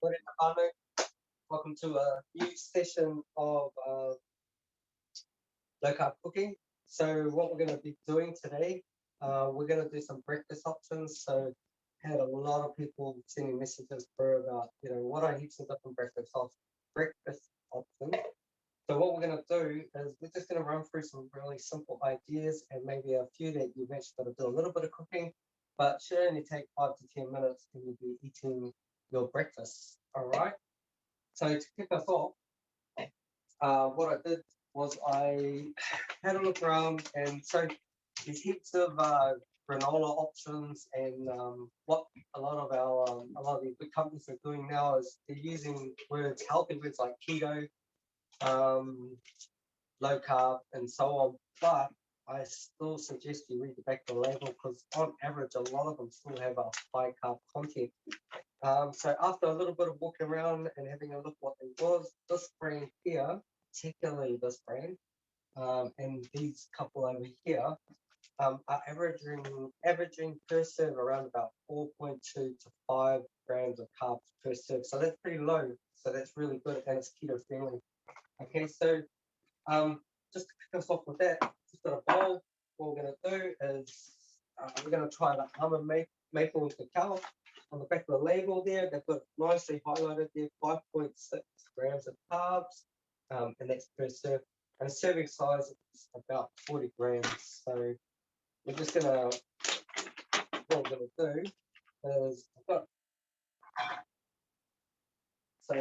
Welcome to a new session of low carb cooking. So what we're going to be doing today, we're going to do some breakfast options. So had a lot of people sending messages through about what are heaps of different breakfast options. So what we're going to do is we're just going to run through some really simple ideas and maybe a few that you've actually got to do a little bit of cooking, but should only take 5 to 10 minutes and you'll be eating your breakfast. All right. So to kick us off, what I did was I had a look around, and so there's heaps of granola options, and what a lot of these big companies are doing now is they're using healthy words like keto, um, low carb, and so on. But I still suggest you read the back of the label because on average, a lot of them still have a high carb content. So after a little bit of walking around and having a look what it was, this brand here, particularly this brand, and these couple over here, are averaging per serve around about 4.2 to 5 grams of carbs per serve. So that's pretty low. So that's really good, and it's keto friendly. Okay, so just to kick us off with that, just got a bowl. What we're going to do is we're going to try the almond maple with cacao. On the back of the label there, they've got nicely highlighted there, 5.6 grams of carbs, and that's per serve. And serving size is about 40 grams. So we're just gonna, what we're gonna do is, so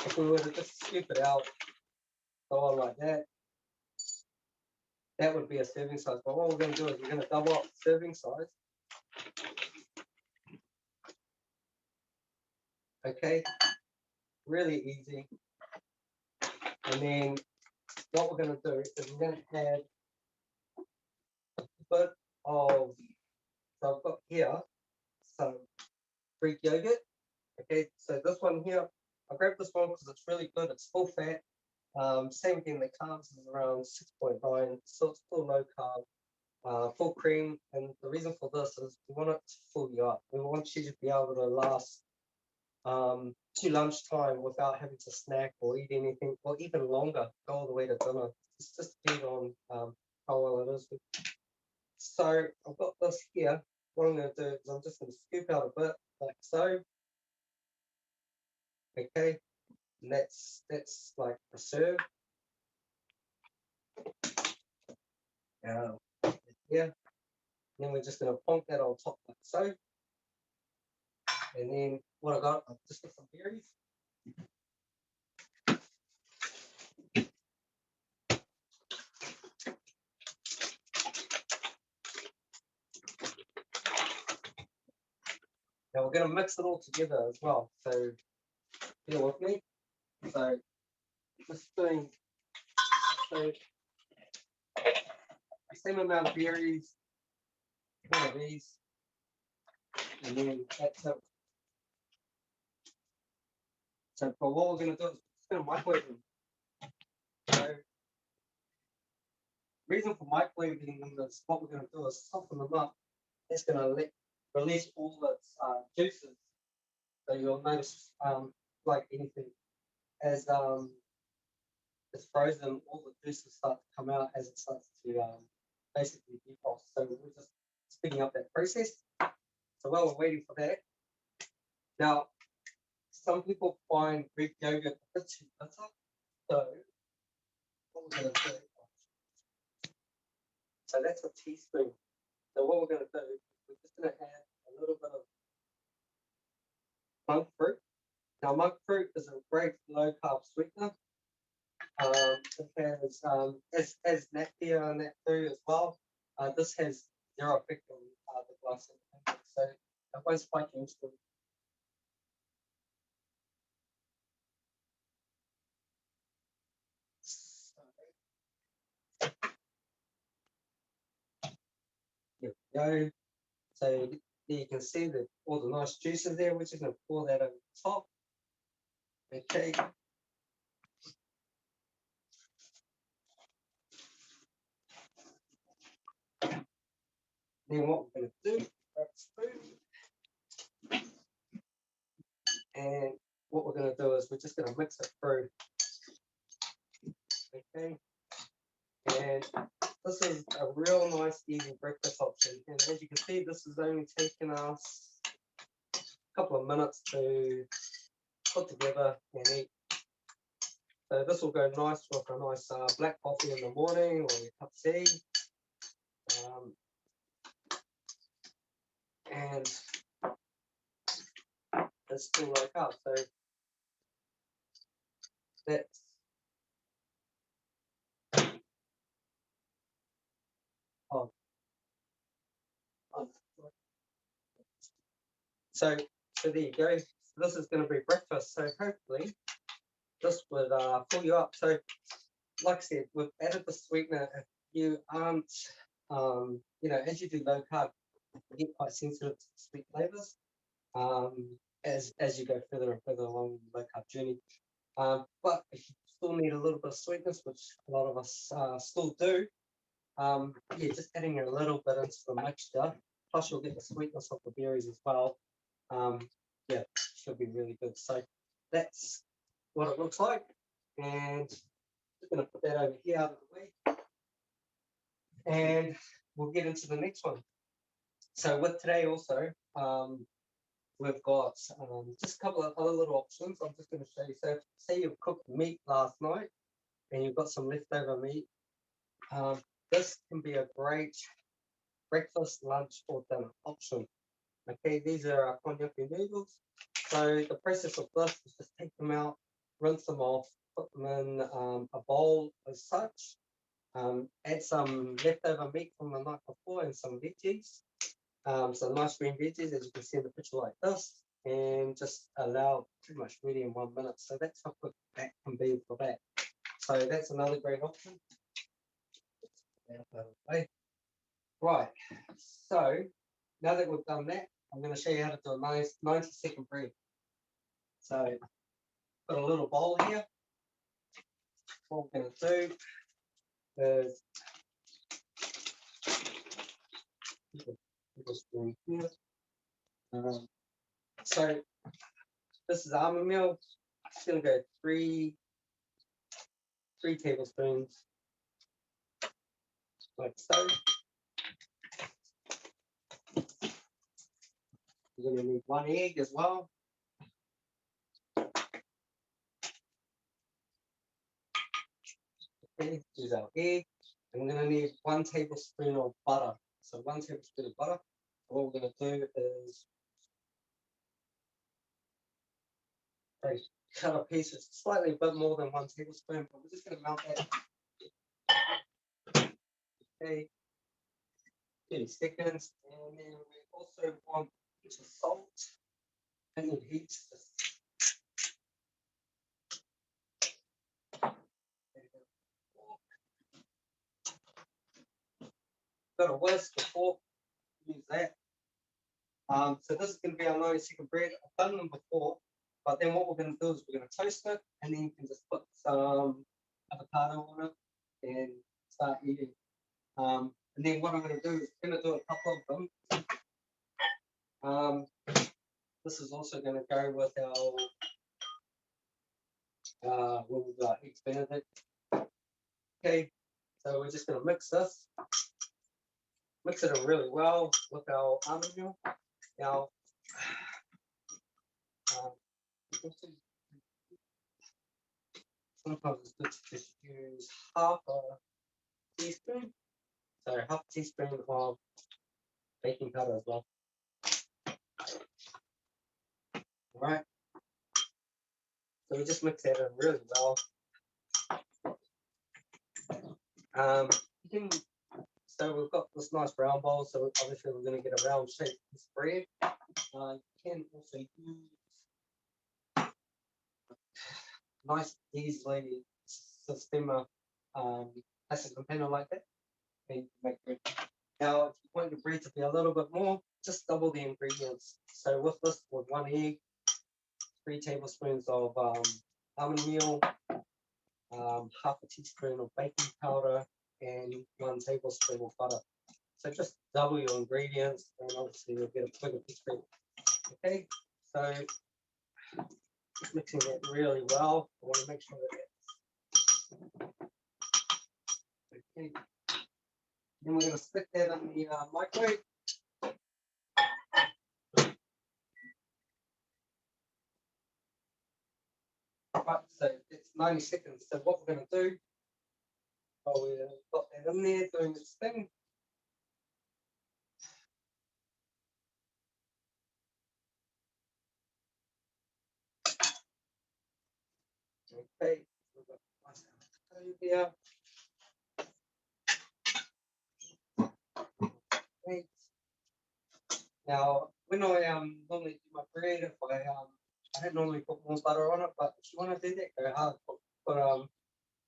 if we were to just scoop it out, go on like that, that would be a serving size. But what we're gonna do is we're gonna double up the serving size. Okay, really easy. And then what we're going to do is we're going to add a bit of, so I've got here some Greek yogurt. Okay, so this one here, I grabbed this one because it's really good. It's full fat. Same again, the carbs is around 6.9, so it's still low carb, full cream. And the reason for this is we want it to fill you up. We want you to be able to last to lunchtime without having to snack or eat anything, or even longer, go all the way to dinner. It's just depends on how well it is. So I've got this here. What I'm going to do is I'm just going to scoop out a bit like so. Okay, and that's like the serve. Yeah. Then we're just going to plonk that on top like so. And then what I got, I've just got some berries. Now we're going to mix it all together as well. So bear with me. So just doing the same amount of berries, one of these, and then that's it. So for what we're going to do is just going to microwave them. So reason for microwaving them is what we're going to do is soften them up. It's going to release all its juices. So you'll notice, like anything, as it's frozen, all the juices start to come out as it starts to basically defrost. So we're just speeding up that process. So while we're waiting for that, now some people find Greek yogurt a bit too bitter. So what we're going to do, so that's a teaspoon. So what we're going to do, we're just going to add a little bit of monk fruit. Now, monk fruit is a great low carb sweetener. It has as naphtha and that too as well. This has zero effect on the glycemic index, so it won't spike your insulin. There we go. So you can see that all the nice juices there. We're just going to pour that over the top. Okay. Then what we're going to do, grab a spoon. what we're going to do is we're just going to mix it through. Okay, and this is a real nice easy breakfast option, and as you can see, this is only taking us a couple of minutes to put together and eat. So this will go nice with a nice black coffee in the morning or a cup of tea. And it's still low carb, so that's oh, oh. So there you go. So this is going to be breakfast. So hopefully this would fill you up. So like I said, we've added the sweetener. If you aren't, as you do low carb, you get quite sensitive to sweet flavors as you go further and further along the low carb journey. But if you still need a little bit of sweetness, which a lot of us still do, just adding a little bit into the mixture, plus you'll get the sweetness of the berries as well. Should be really good. So that's what it looks like, and I'm going to put that over here out of the way, and we'll get into the next one. So with today also, we've got just a couple of other little options. I'm just going to show you. So say you've cooked meat last night and you've got some leftover meat. This can be a great breakfast, lunch, or dinner option. Okay, these are our Pontiac Noodles. So the process of this is just take them out, rinse them off, put them in a bowl as such. Add some leftover meat from the night before and some veggies. Some nice green veggies, as you can see in the picture like this, and just allow pretty much ready in 1 minute. So that's how quick that can be for that. So that's another great option. Right, so now that we've done that, I'm going to show you how to do a nice 90-second bread. So got a little bowl here. What we're going to do is here. So this is almond milk. It's going to go three tablespoons, like so. You're going to need 1 egg as well. Okay, here's our egg. And we're going to need 1 tablespoon of butter. So 1 tablespoon of butter. What we're going to do is cut a piece of slightly a bit more than 1 tablespoon, but we're just going to melt that. Okay, 30 seconds. And then we also want a bit of salt and the heat. Got a whisk, a fork, use that. So this is going to be our 90-second bread. I've done them before, but then what we're going to do is we're going to toast it, and then you can just put some avocado on it and start eating. And then what I'm going to do is I'm going to do a couple of them. This is also going to go with our when we've got eggs Benedict. Okay, so we're just going to mix this. Mix it in really well with our almond milk. Now, sometimes it's good to just use half a teaspoon. So half a teaspoon of baking powder as well. All right. So we just mix that in really well. So we've got this nice round bowl. So obviously we're going to get a round shape of this bread. You can also use nice, easily system plastic container like that, and you can make bread. Now, if you want your bread to be a little bit more, just double the ingredients. So with this, with 1 egg, 3 tablespoons of almond meal, half a teaspoon of baking powder, and 1 tablespoon of butter. So just double your ingredients, and obviously you'll get a bigger piece of bread. Okay, so Just mixing it really well. I want to make sure that it's okay. Then we're going to stick that in the microwave. Right, so it's 90 seconds. So what we're going to do, while we've got that in there doing its thing, okay, we've got nice avocado here. Okay. Now, when I normally do my bread, if I don't normally put more butter on it, but if you want to do that, go hard. Put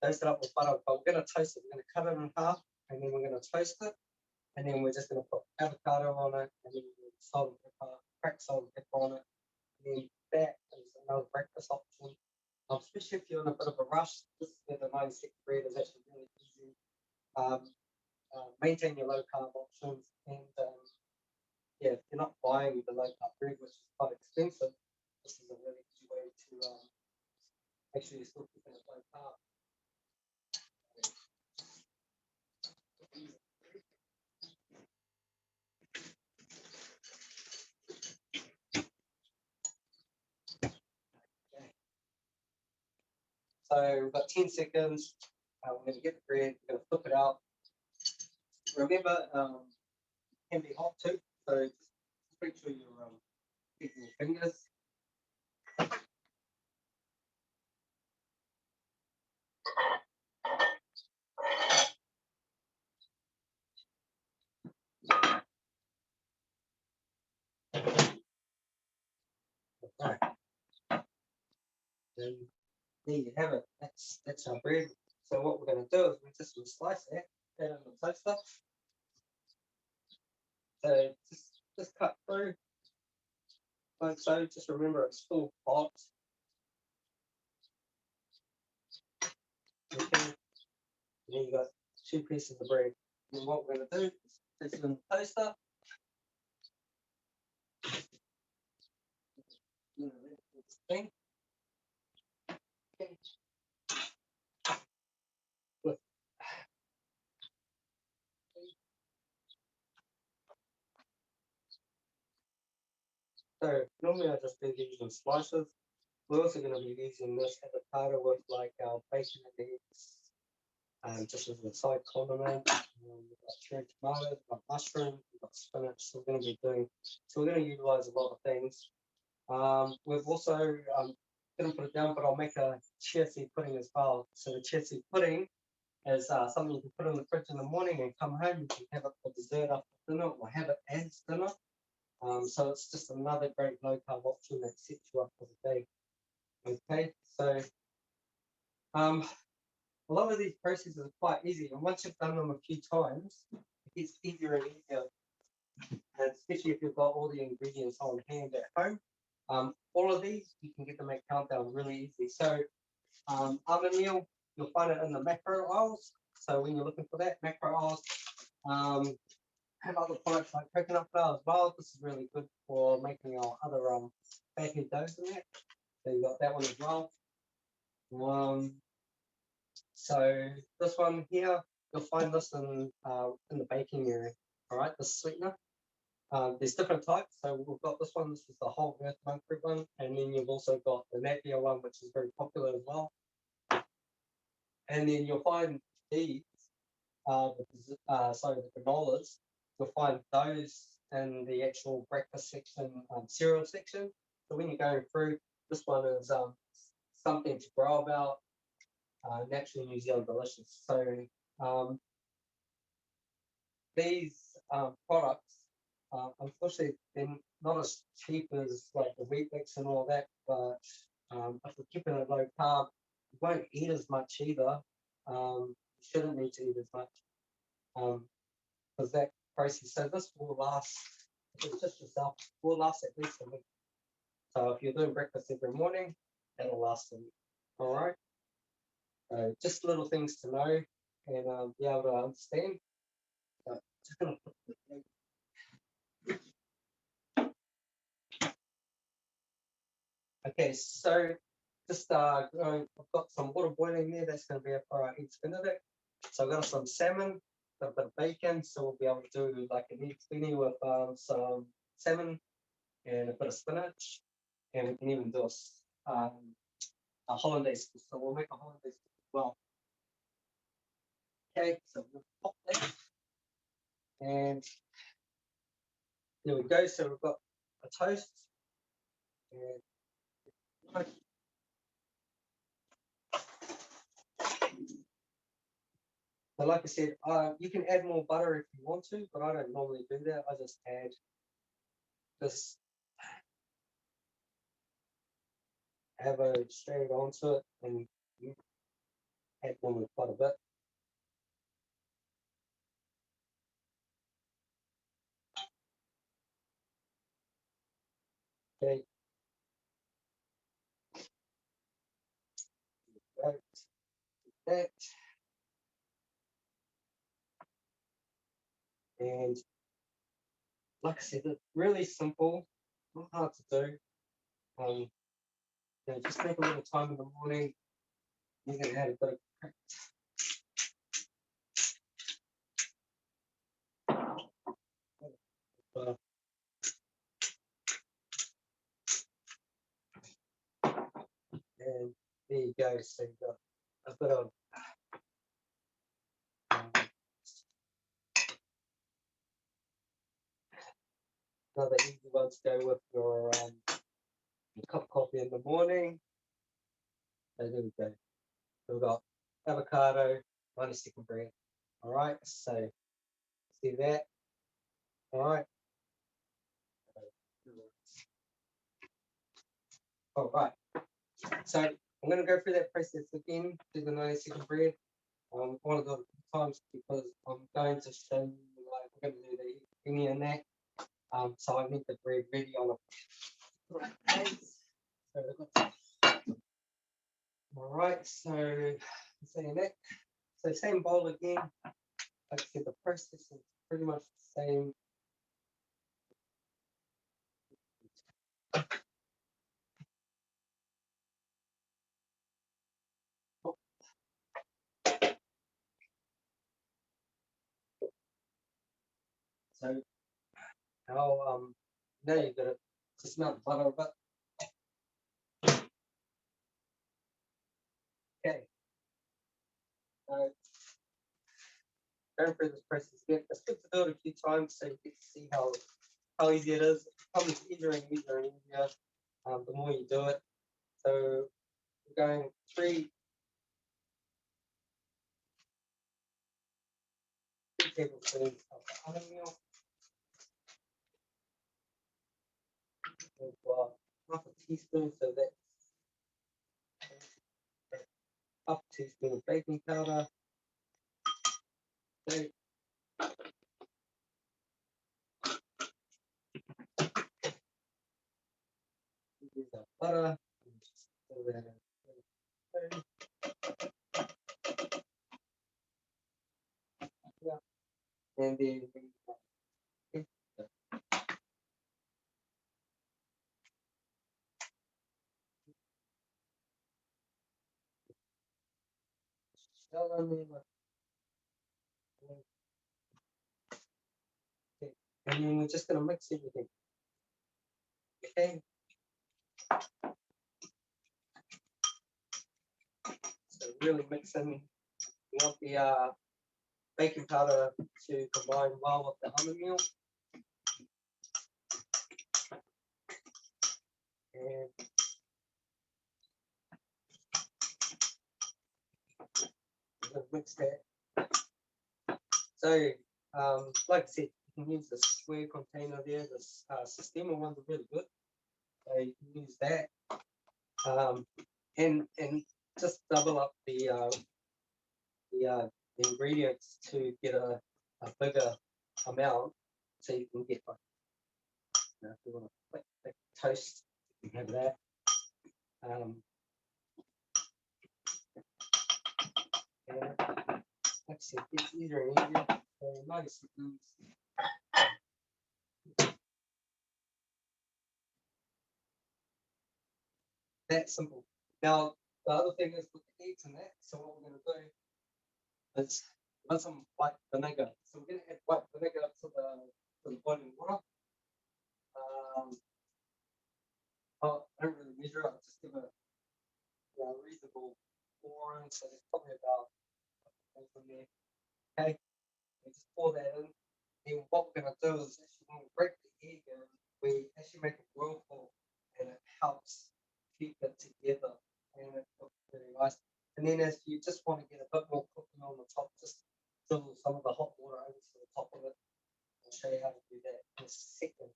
toast it up with butter. But we're going to toast it. We're going to cut it in half, and then we're going to toast it, and then we're just going to put avocado on it, and then salt and pepper, cracked salt and pepper on it. And then that is another breakfast option. Especially if you're in a bit of a rush, this is where the 90-second bread is actually really easy. Maintain your low carb options, and yeah, if you're not buying the low carb bread, which is quite expensive, this is a really easy way to make sure you're still keeping it low carb. Okay. So we've got 10 seconds. We're going to get the bread, we're going to flip it out. Remember, it can be hot too, so just make sure you're keeping your fingers. Okay. And there you have it. That's our bread. So what we're going to do is we're just going to slice that in the toaster. So just cut through. Like so, just remember it's still hot. Okay. And then you got 2 pieces of bread. And what we're going to do is put it in the toaster. Thing. Okay. So normally I just do these in slices. We're also going to be using this avocado with like our bacon and eggs, just as a side condiment. We've got cherry tomatoes, we've got mushrooms, we've got spinach. So we're going to be doing. So we're going to utilize a lot of things. We've also didn't put it down, but I'll make a chia seed pudding as well. So the chia seed pudding is something you can put in the fridge in the morning and come home. You can have it for dessert after dinner, or have it as dinner. So it's just another great low carb option that sets you up for the day. Okay, so a lot of these processes are quite easy, and once you've done them a few times, it gets easier and easier. And especially if you've got all the ingredients on hand at home. All of these you can get them at Countdown really easy. So almond meal, you'll find it in the macro aisles. So when you're looking for that, macro aisles. Have other products like coconut flour as well. This is really good for making our other baking doughs in that. So you got that one as well. So this one here, you'll find this in the baking area. All right, the sweetener. There's different types. So we've got this one. This is the whole earth monk-fruit one, and then you've also got the Napier one, which is very popular as well. And then you'll find these, the granolas. You'll find those in the actual breakfast section, cereal section. So when you're going through, this one is something to grow about, natural New Zealand delicious. So these products, unfortunately, they're not as cheap as like the wheat mix and all that. But if we're keeping it low carb, you won't eat as much either. You shouldn't need to eat as much because that process. So this will last. If it's just yourself, will last at least a week. So if you're doing breakfast every morning, that'll last a week. All right. Just little things to know and be able to understand. Just gonna put the. Okay, so just I've got some water boiling there. That's going to be for our eggs Benedict. So I've got some salmon, got a bit of bacon, so we'll be able to do like an egg spinny with some salmon and a bit of spinach, and we can even do a hollandaise sauce. So we'll make a hollandaise sauce as well. Okay, so we'll pop that, and there we go. So we've got a toast, and but like I said, you can add more butter if you want to, but I don't normally do that. I just add this avo straight onto it and add normally quite a bit. Okay. That. And like I said, it's really simple, not hard to do. You know, just take a little time in the morning. You can add a bit of butter. And there you go. So you've got a bit of another easy one to go with your cup of coffee in the morning. So there we go. We've got avocado, 90-second bread. All right, so see that. All right. All right. So I'm going to go through that process again, do the 90-second bread. I want to do it a few times because I'm going to show you, like, we're going to do the thingy and that. So I need the bread ready on a right place. All right, so saying that. So same bowl again. Like I said, the process is pretty much the same. So now now you're gonna just melt butter a bit. Okay. Going through this process again. It's good to do it a few times so you get to see how easy it is. It becomes easier and easier and easier the more you do it. So we're going 3 tablespoons of the almond meal. With half a teaspoon, so that's half a teaspoon of baking powder. Okay. Use our butter. Just throw that in. Yeah. And then okay. And then we're just gonna mix everything. Okay. So really mixing. You want the baking powder to combine well with the almond meal. And we're gonna mix that. So like I said, you can use the square container there. This Systema ones are really good. So you can use that. And just double up the ingredients to get a bigger amount, so you can get like, you know, if you want a quick toast, you can have that. And like I said, it's easier and easier. So 90 seconds. That simple. Now, the other thing is with the eggs and that, so what we're going to do is add some white vinegar. So we're going to add white vinegar to the boiling water. I don't really measure it, I just give a reasonable pour in, so there's probably about from there. Okay, we just pour that in. Then what we're going to do is actually when we break the egg in, we actually make a whirlpool, and it helps keep it together, and it looks really nice. And then if you just want to get a bit more cooking on the top, just drizzle some of the hot water over to the top of it. I'll show you how to do that in a second.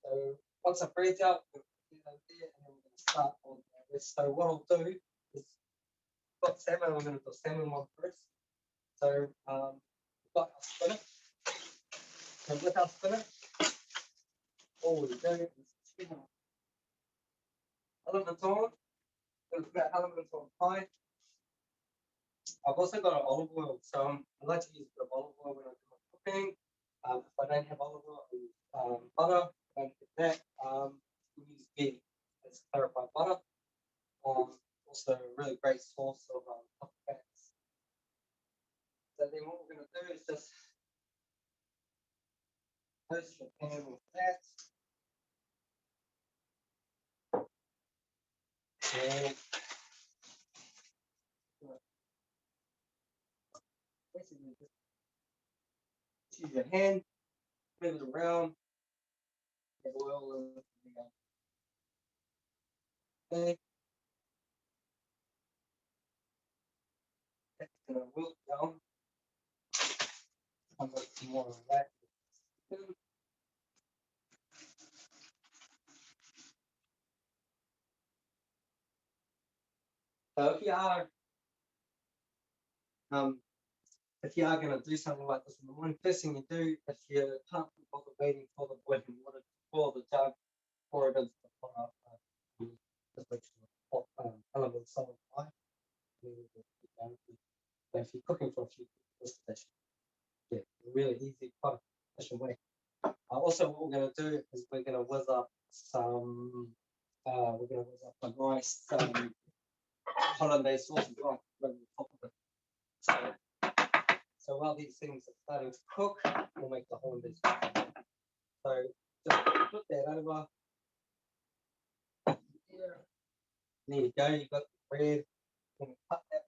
So once the bread's out, we'll put it over there, and then we're going to start on that. So what I'll do is, got salmon, I'm going to do salmon one first. So we've got our spinach. So with our spinach, all we do is elements on. Going to put our elements on high. I've also got an olive oil, so I like to use a bit of olive oil when I do my cooking. If I don't have olive oil, I use butter. If I don't get that, we use ghee. It's clarified butter. Also a really great source of fats. So then what we're going to do is just toast the pan with that. And basically just use your hand, move it around, get oil in the okay. That's going to wilt down. I'm going to more of that. So if you are going to do something like this in the morning, first thing you do, if you can't be bothered waiting for the boiling water to boil the jug, pour it into the pot, just make sure the pot element solid high. So if you're cooking for a few people, this dish, yeah, really easy, quite efficient way. Also, what we're going to do is we're going to whiz up some, a nice Hollandaise sauce as well, over the top of it. So while these things are starting to cook, we'll make the Hollandaise sauce. So just put that over. There you go, you've got the bread. I'm going to cut that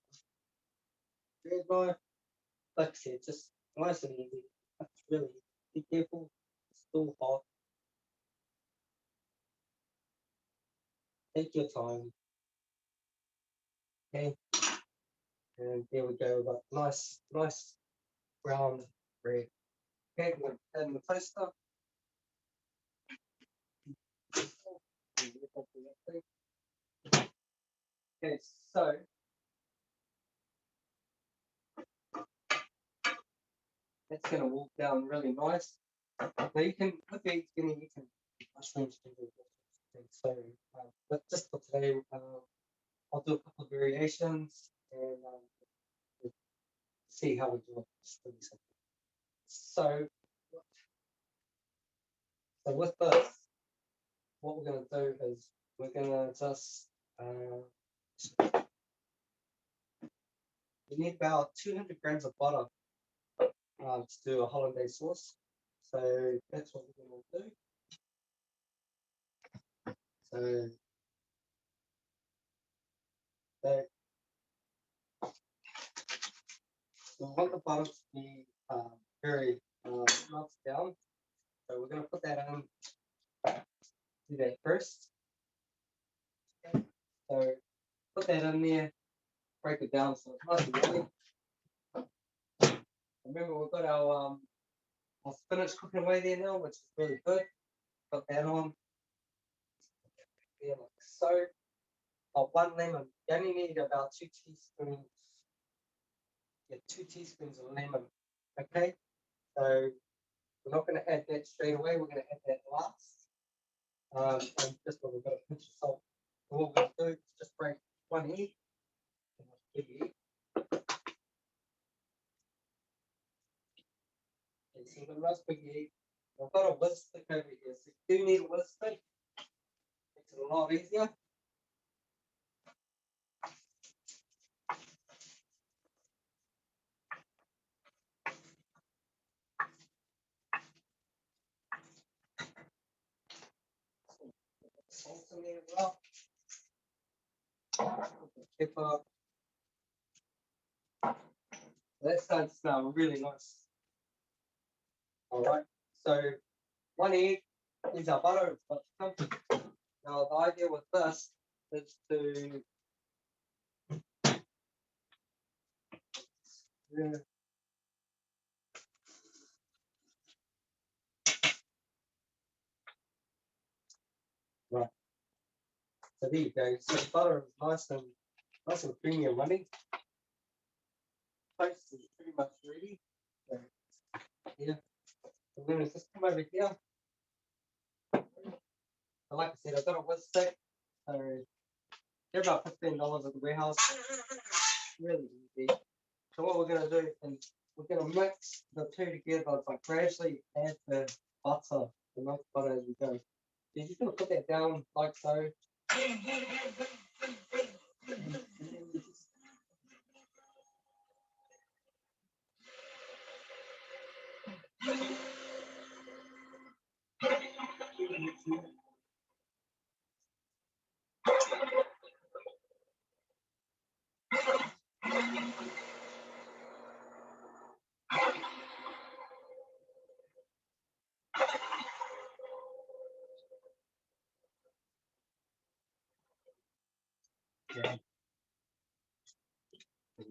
bread knife. Like I said, just nice and easy. That's really easy. Be careful, it's still hot. Take your time. Okay. And there we go, we've got nice brown bread. Okay, we're going to put that in the toaster. Okay, so that's going to walk down really nice. Now you can, with the eggs, you can mushrooms, so but just for today, I'll do a couple of variations and see how we do it. So with this, what we're going to do is we're going to just we need about 200 grams of butter to do a hollandaise sauce. So that's what we're going to do. So we want the butter to be very melted down. So we're going to put that in. Do that first. Okay. So put that in there, break it down so it's nice and yummy. Remember, we've got our spinach cooking away there now, which is really good. Put that on. There like so. One lemon. You only need about 2 teaspoons. Yeah, 2 teaspoons of lemon. Okay. So we're not going to add that straight away. We're going to add that last. And just a little bit of pinch of salt. So what we're going to do is just break 1 egg. Okay, so the nice big egg. I've got a whisk stick over here, so you do need a whisk stick. Makes it a lot easier. salt in there as well. Pepper. That starts to smell really nice. All right, so 1 egg is our butter. Now the idea with this is to right. So there you go. So the butter is nice and creamy and runny. Toast is pretty much ready. So, yeah. I'm gonna just come over here. And like I said, I've got a whisk stick. So they're about $15 at the warehouse. Really easy. So what we're gonna do is we're gonna mix the two together, but gradually add the butter, the milk butter as we go. You're just gonna put that down like so. And then you just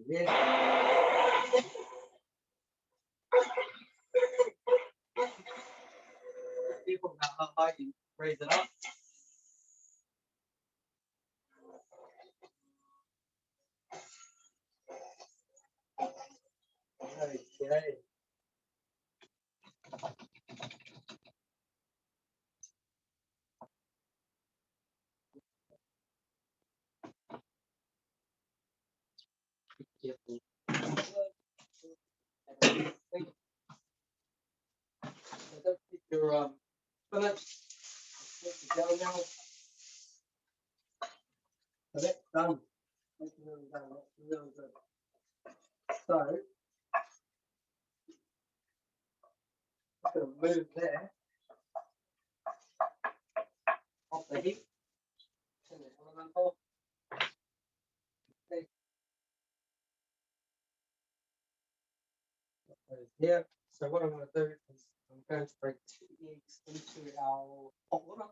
yeah. People know how high you raise it up. Okay. Careful. So don't keep your spinach. Down now. So that's done. That's really done. That's really good. So I'm going to move that off the heat. Turn the element off. Okay. Here. So what I'm going to do is I'm going to bring 2 eggs into our hot water.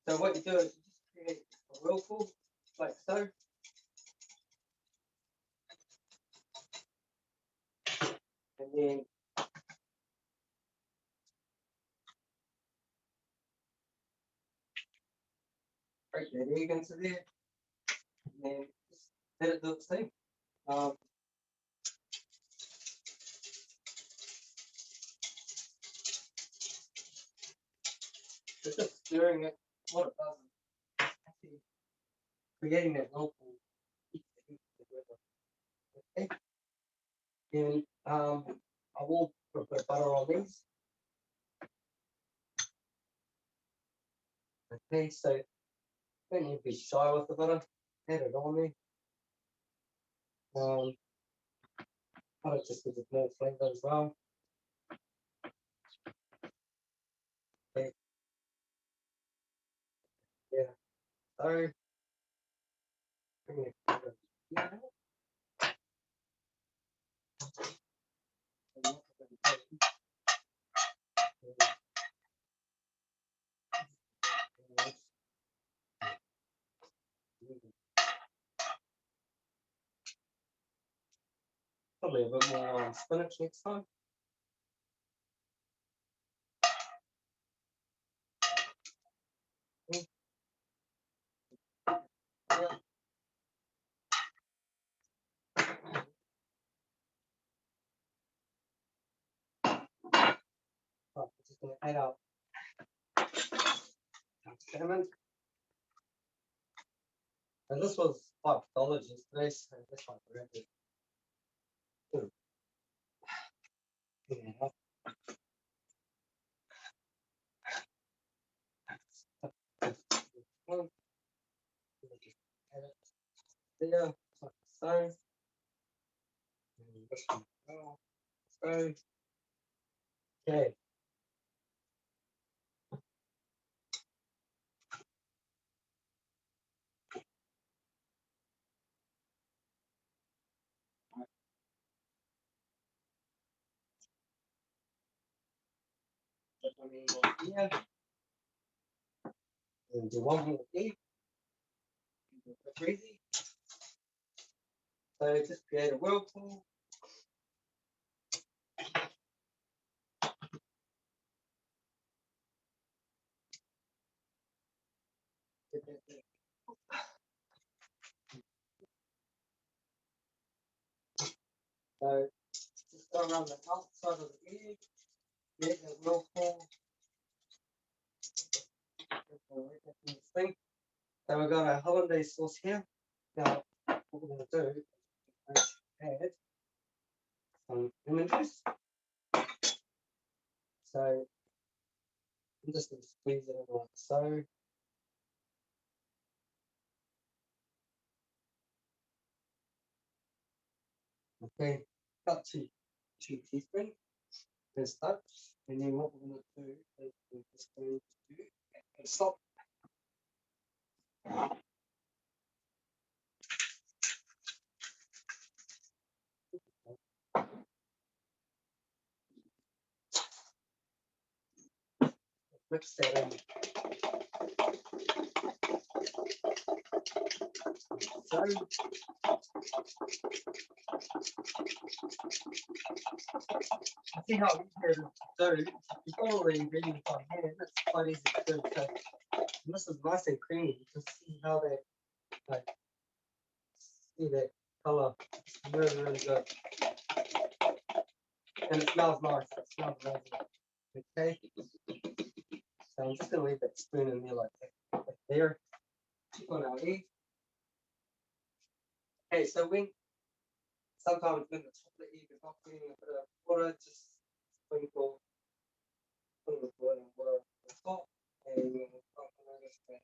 So what you do is you just create a whirlpool like so. And then break that egg into there. And then just let it do its thing. Just stirring it, what it does is actually creating that whirlpool. Okay. And I will put a bit of butter on these. Okay, so don't need to be shy with the butter. Add it on there. Butter just gives it more flavour as well. Okay. Yeah. So bring it over here. Probably a bit more spinach next time. Yeah. Right, just going to add our salmon. And this was $5 yesterday, so that's why I grabbed it. Yeah. There, like so. And this one, so. Okay. one more here. And do one more egg. Easy. So just create a whirlpool. So just go around the outside of the egg, get the whirlpool. Thing. So we've got our Hollandaise sauce here. Now, what we're going to do is add some lemon juice. So I'm just going to squeeze it in like so. Okay, about two teaspoons. There's that. And then what we're going to do is we're just going to do a salt. Mix that in. So, I see how easy it is to do. You've got all the ingredients on hand. It's quite easy to do. So, and this is nice and creamy. You can see how that, like, see that color. It's really, really good. And it smells nice. It smells amazing. Okay. So I'm just going to leave that spoon in there like that. Right there. Keep on our egg. Okay, so sometimes when the top of the egg is not getting a bit of water, just sprinkle a little bit of water on the top, and you'll notice that.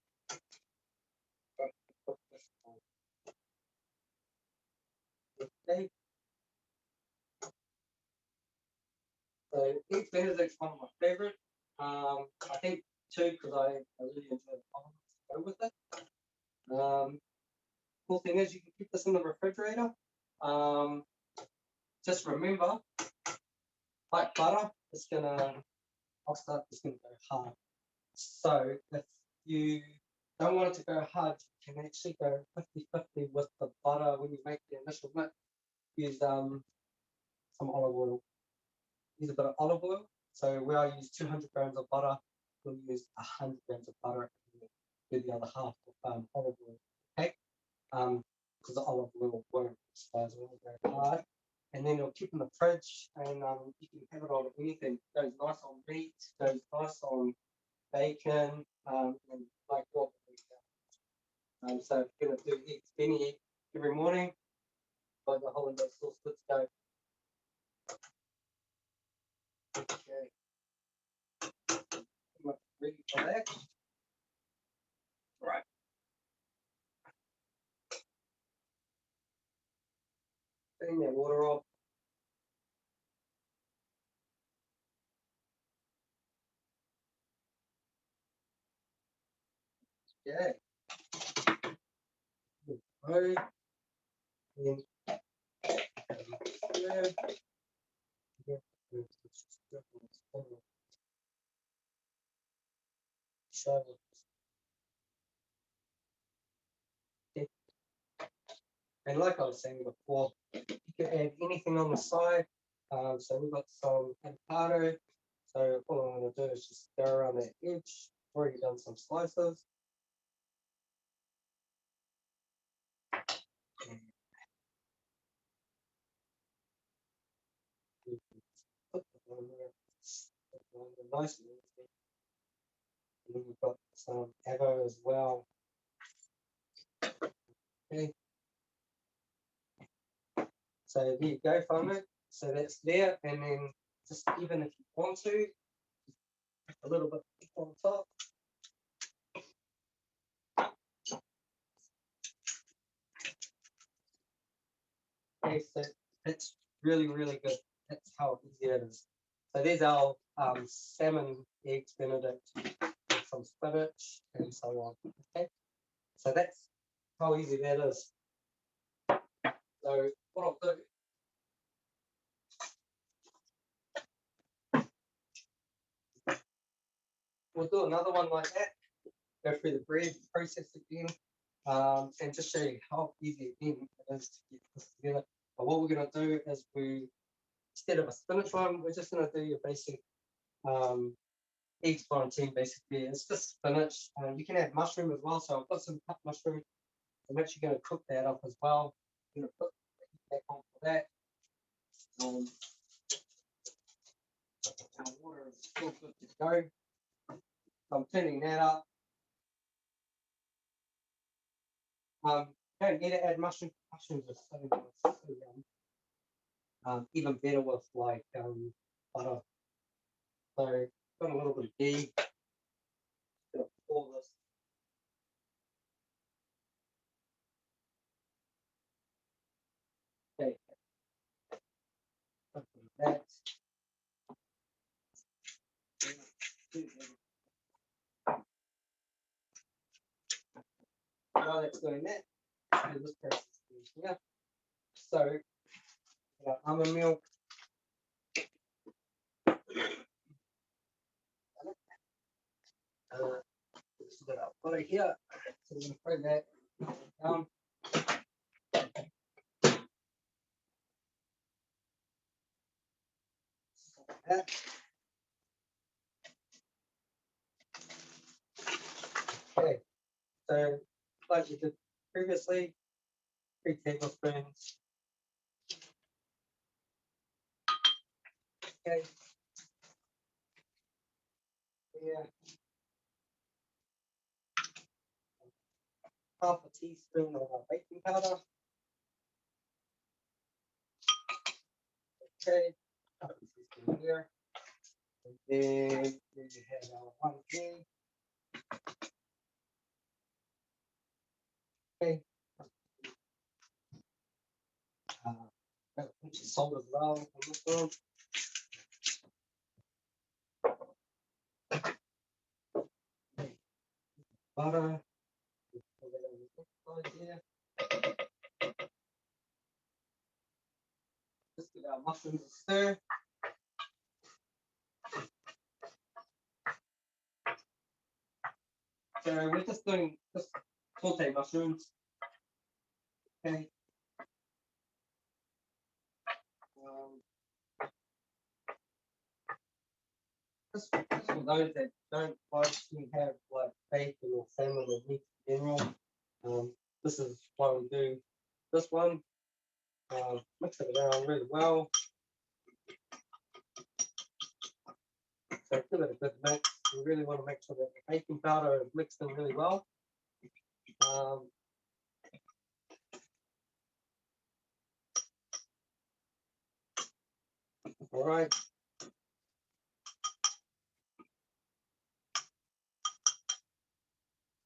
Okay. So egg Benedict is one of my favorite. I think too because I really enjoy the almonds to go with it. Cool thing is you can keep this in the refrigerator. Just remember, like butter, I'll start this gonna go hard. So if you don't want it to go hard, you can actually go 50-50 with the butter when you make the initial mix. Use some olive oil. Use a bit of olive oil. So where I use 200 grams of butter, we'll use 100 grams of butter and do the other half of olive oil. Okay? Because the olive oil won't expose when it very hard. And then it'll keep in the fridge, and you can have it on anything. It goes nice on meat, goes nice on bacon, and like what we do. So if you're going to do eggs, Benny egg every morning, by the Hollandaise sauce, good to go. Okay. Pretty much ready for that. Right. Clean that water off. Okay. Right. And and like I was saying before, you can add anything on the side. So we've got some avocado. So all I'm going to do is just go around that edge. Already done some slices. Put them on there. Nice. And then we've got some avo as well. Okay. So there you go, farmer. So that's there, and then just even if you want to, a little bit on top. Okay, so it's really, really good. That's how easy it is. So there's our salmon eggs Benedict, some spinach, and so on. Okay, so that's how easy that is. So what I'll do. we'll do another one like that. Go through the bread process again, and just show you how easy again it is to get this together. But what we're going to do is instead of a spinach one, we're just going to do your basic eggs Florentine. Basically, it's just spinach. You can add mushroom as well. So I've got some cut mushroom. I'm actually going to cook that up as well. I'm going to put the heat back on for that. Our water is still good to go. So I'm turning that up. Don't need to add mushrooms. Mushrooms are so nice, so yum. Even better with like butter. So got a little bit of ghee. Gonna pour this. Okay. That. While that's doing that, this process here. So almond milk. This is what I've got here. So we're going to throw that down. That. Okay, so like we did previously, 3 tablespoons. Okay. Yeah. Half a teaspoon of baking powder. Okay. Half a teaspoon here. And then we have our 1 egg. Okay. A pinch of salt as well on this one. Okay. Butter. Put that on the side here. Just give our mushrooms a stir. So we're just doing just saute mushrooms. Okay. Just for those that don't like to have like bacon or salmon or meat in general, this is why we do this one. Mix it around really well. So give it a good mix. You really want to make sure that the baking powder is mixed in really well. All right.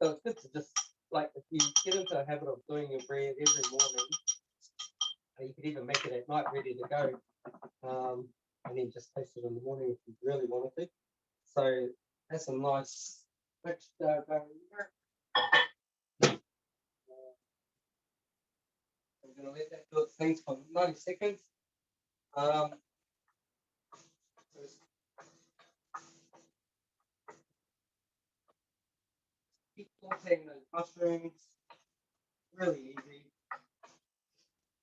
So it's good to just, like, if you get into a habit of doing your bread every morning, you could even make it at night ready to go, and then just taste it in the morning if you really wanted to. So that's a nice mixture going here. I'm going to let that do its thing for 90 seconds. Keep sauteing those mushrooms. Really easy.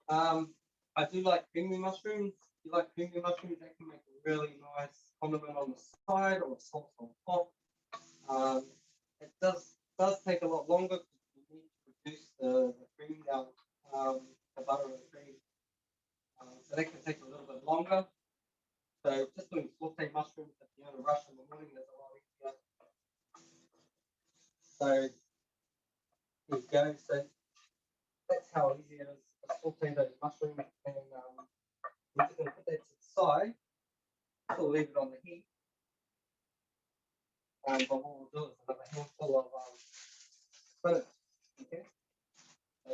I do like creamy mushrooms. If you like creamy mushrooms, that can make a really nice condiment on the side or sauce on top. It does take a lot longer because you need to reduce the cream down, the butter and the cream. So that can take a little bit longer. So just doing saute mushrooms if you're in a rush in the morning, that's a lot easier. So there you go. So that's how easy it is to saute those mushrooms, and we're just going to put that to the side. We'll leave it on the heat. But what we'll do is another handful of spinach. Okay. So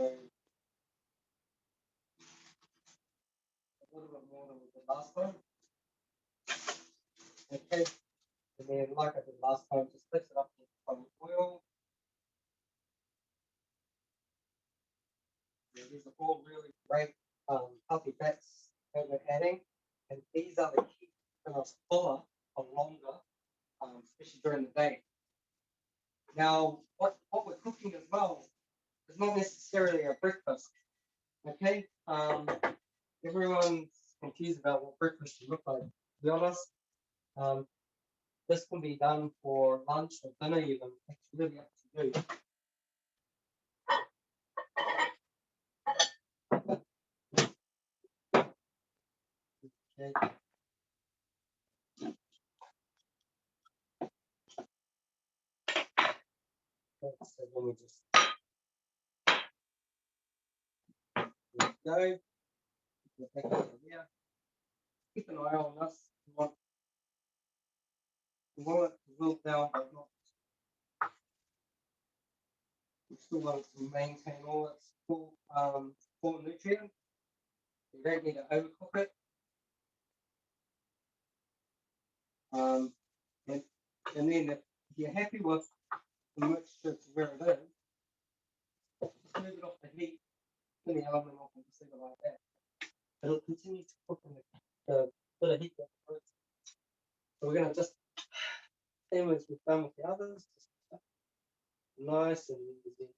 a little bit more than we did last time. Okay. And then, like I did last time, just mix it up with some oil. These are all really great healthy fats that we're adding, and these are the keep us fuller for longer, especially during the day. Now, what we're cooking as well is not necessarily a breakfast. Okay, everyone's confused about what breakfast should look like. To be honest, this can be done for lunch or dinner even. It's really up to you. Okay. So let me just go. Here. Keep an eye on this. You want it to wilt down, but not. You still want it to maintain all its full nutrients. You don't need to overcook it. And then if you're happy with the mixture to where it is, just move it off the heat, turn the oven off and just leave it like that. It'll continue to cook in the bit of heat that it is. So we're going to just, same as we've done with the others, just nice and easy.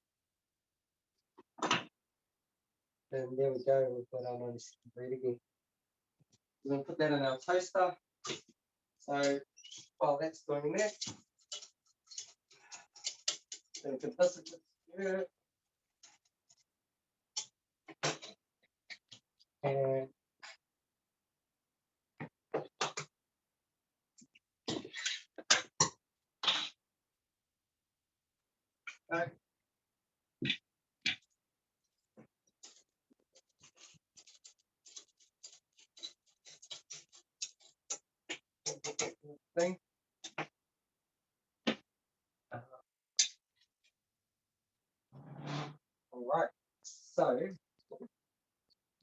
And there we go, we've got our 90-second bread again. We're going to put that in our toaster. So while that's doing that, then we can visit it and okay. Thing. All right, so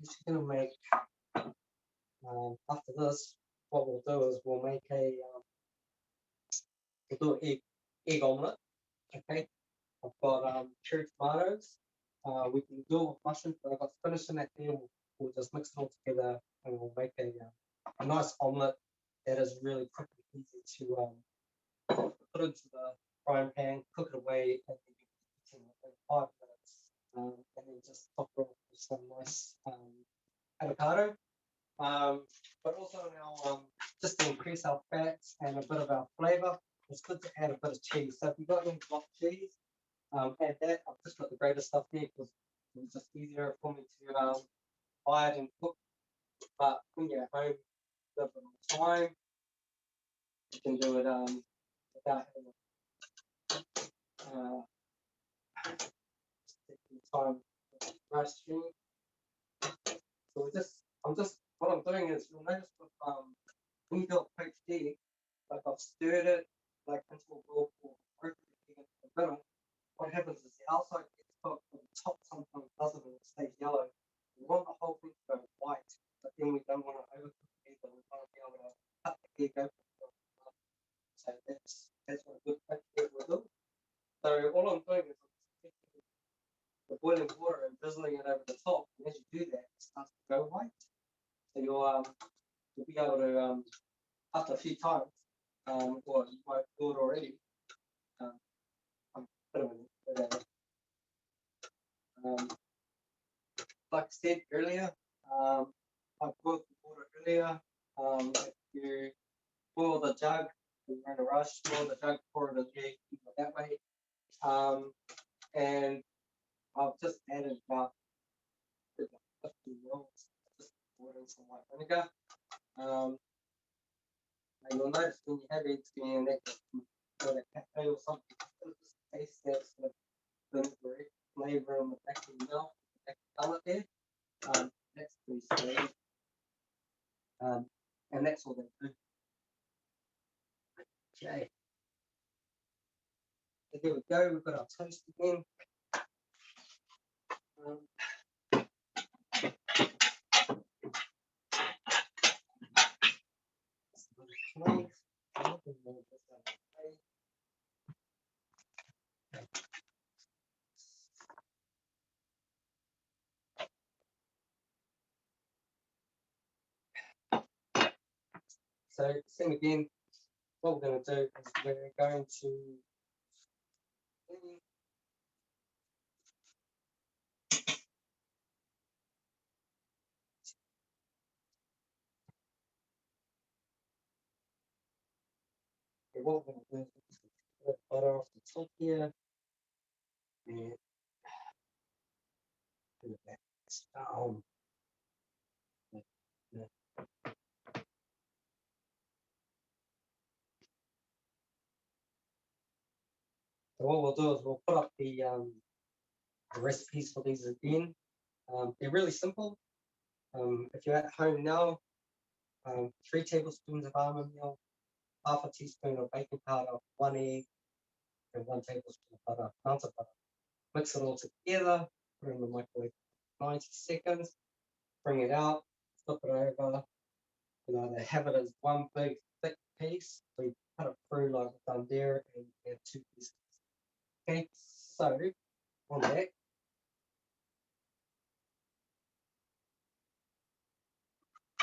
just gonna make after this. What we'll do is we'll make a we'll do egg omelette. Okay, I've got cherry tomatoes. We can do it with mushrooms, but I've got spinach in that there. We'll just mix it all together and we'll make a nice omelette that is really quick and easy to put into the frying pan, cook it away, and then you can eat it in 5 minutes. And then just top it off with some nice avocado. But also now, just to increase our fats and a bit of our flavor, it's good to add a bit of cheese. So if you've got any block cheese, add that. I've just got the greater stuff there because it's just easier for me to buy it and cook. But when you're at home, a little bit more time, you can do it without having taking time rushing. So what I'm doing is you'll notice with when you do a poached egg, like I've stirred it like into a whirlpool, broken the egg into the middle. What happens is the outside gets cooked, but the top sometimes doesn't and it stays yellow. We want the whole thing to go white, but then we don't want to overcook it either. We want to be able to cut the egg open. So that's what a good poached egg will do. So all I'm doing is I'm just taking the boiling water and drizzling it over the top. And as you do that, it starts to go white. So you'll be able to after a few times, or you might do it already. Like I said earlier, I boiled the water earlier. If you boil the jug, you're in a rush, boil the jug, pour it in there, keep it that way. And I've just added about 50 mils, just water and some white vinegar. And you'll notice when you have eggs in that or a cafe or something, it'll just taste that sort of vinegary flavor on the back of the milk, the back of the palate there. That's pretty sweet. And that's all they do. Okay. So there we go, we've got our toast again. So same again, what we're going to do is we're going to Okay, what we're going to do is put butter off the top here and do that down. So what we'll do is we'll put up the recipes for these again. They're really simple. If you're at home now, 3 tablespoons of almond milk, half a teaspoon of baking powder, 1 egg, and 1 tablespoon of butter, melted butter. Mix it all together, put it in the microwave for 90 seconds, bring it out, flip it over. They have it as one big thick piece. So you cut it through like we've done there and add 2 pieces. Okay, so on that,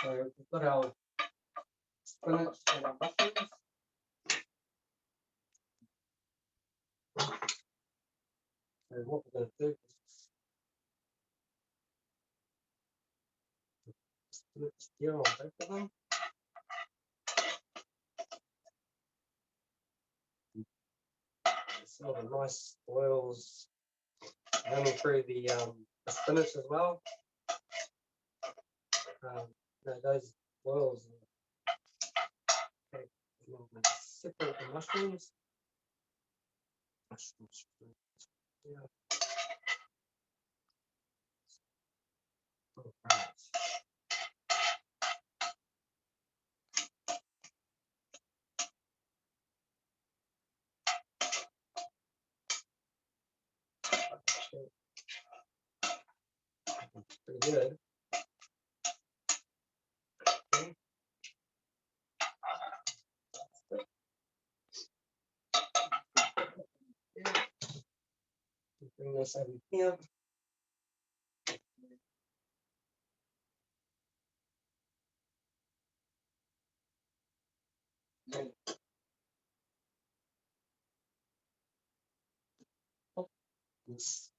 so we've got our spinach and our mushrooms. So what we're going to do is spinach here on both of them. See all the nice oils running through the spinach as well. Those oils are okay. Separate the mushrooms. Yeah. All right. Pretty good. Okay. Yeah. Bring this over here.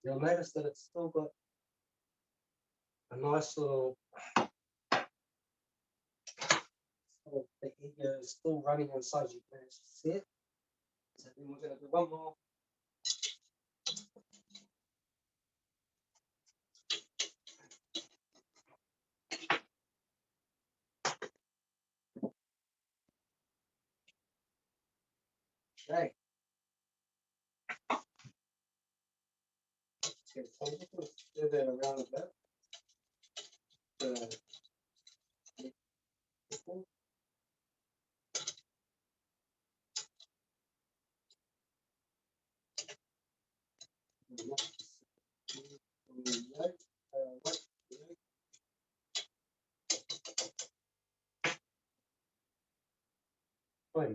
You'll notice that it's still got a nice little, the egg is still running inside you managed to see it. So then we're going to do one more. Okay. So I'm just going to stir that around a bit.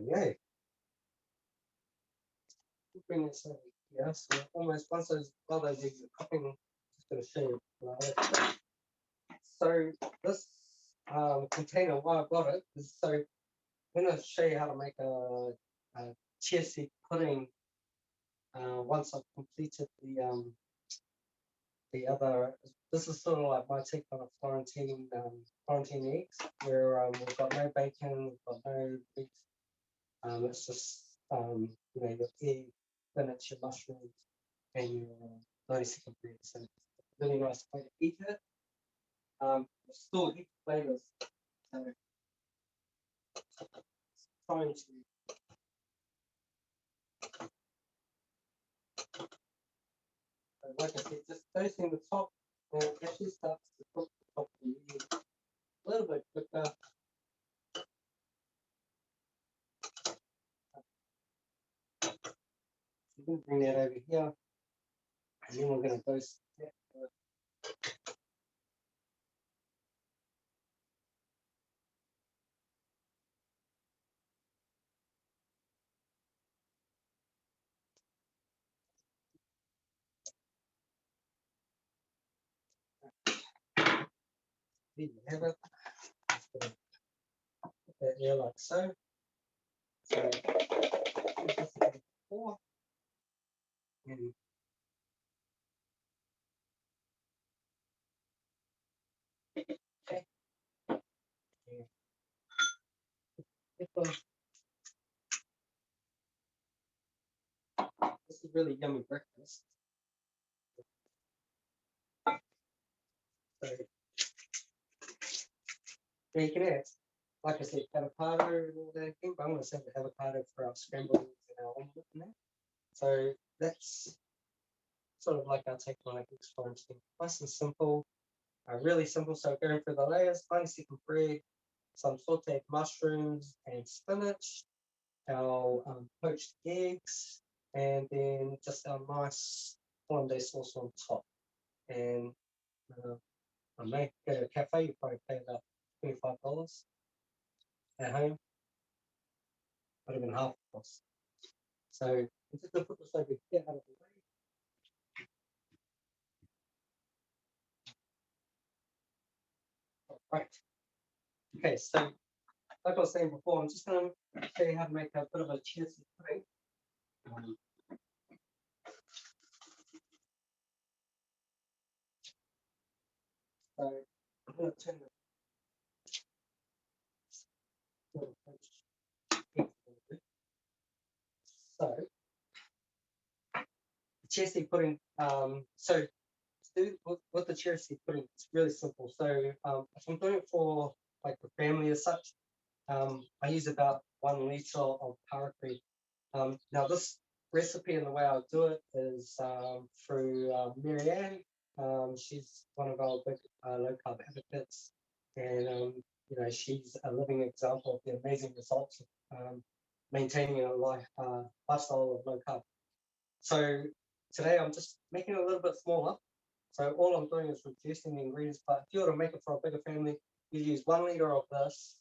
Yeah. Bring this over here. So almost once those eggs are cooking, I'm just going to show you. So this container, why I got it is so I'm going to show you how to make a chia seed pudding once I've completed the other. This is sort of like my take on a Florentine eggs, where we've got no bacon, we've got no meat. It's just your egg, spinach, your mushrooms, and your 90-second bread. So it's a really nice way to eat it. Still heat flavors. So trying to like I said, just toasting the top actually starts to cook the top a little bit quicker. You can bring that over here, and then we're going to toast that. There you have it. Just put that there like so. So And okay. Yeah. This is really yummy breakfast. So yeah, you can add, like I said, avocado and all that thing, but I'm going to save the avocado for our scrambled eggs and our omelette and that. So that's sort of like our take on it. It's Florentine. Nice and simple, really simple. So going through the layers, 90-second bread, some sauteed mushrooms and spinach, our poached eggs, and then just our nice Hollandaise sauce on top. And I may go to a cafe, you probably pay about $25 at home, not even half the cost. So I'm just going to put this over here out of the way. Right. Okay, so like I was saying before, I'm just going to show you how to make a bit of a chia seed pudding. So I'm going to turn the so the chia seed pudding. So to do with the chia seed pudding, it's really simple. So if I'm doing it for like the family as such, I use about 1 liter of paraffin. Now this recipe and the way I do it is through Marianne. She's one of our big low carb advocates, and she's a living example of the amazing results of maintaining a lifestyle of low carb. So today I'm just making it a little bit smaller. So all I'm doing is reducing the ingredients. But if you were to make it for a bigger family, you'd use 1 liter of this.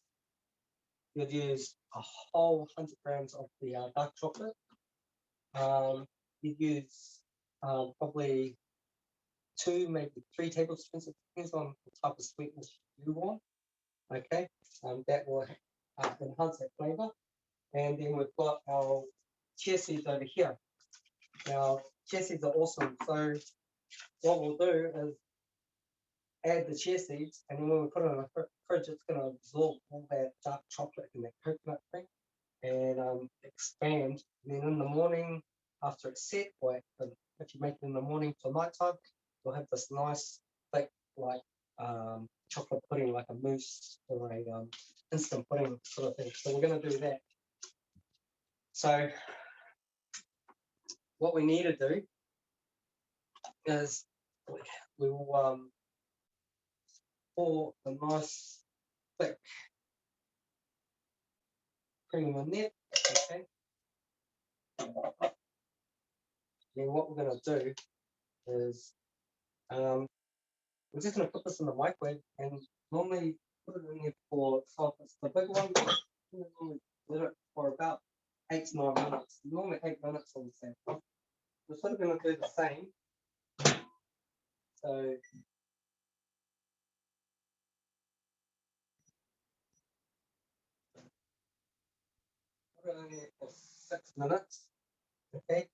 You'd use a whole 100 grams of the dark chocolate. You'd use probably 2, maybe 3 tablespoons. It depends on the type of sweetness you want. Okay, that will enhance that flavor. And then we've got our chia seeds over here. Now, chia seeds are awesome. So what we'll do is add the chia seeds, and then when we put it in the fridge, it's going to absorb all that dark chocolate and that coconut thing and expand. And then in the morning, after it's set, or if you make it in the morning till nighttime, you'll have this nice thick, like chocolate pudding, like a mousse or a instant pudding sort of thing. So we're going to do that. So what we need to do is we will pour a nice thick cream in there. Okay. Then what we're going to do is we're just going to put this in the microwave, and normally put it in there for, so if it's the big one, normally let it for about 8 to 9 minutes. Normally 8 minutes on the same one. We're sort of going to do the same. So put it in there for 6 minutes. Okay.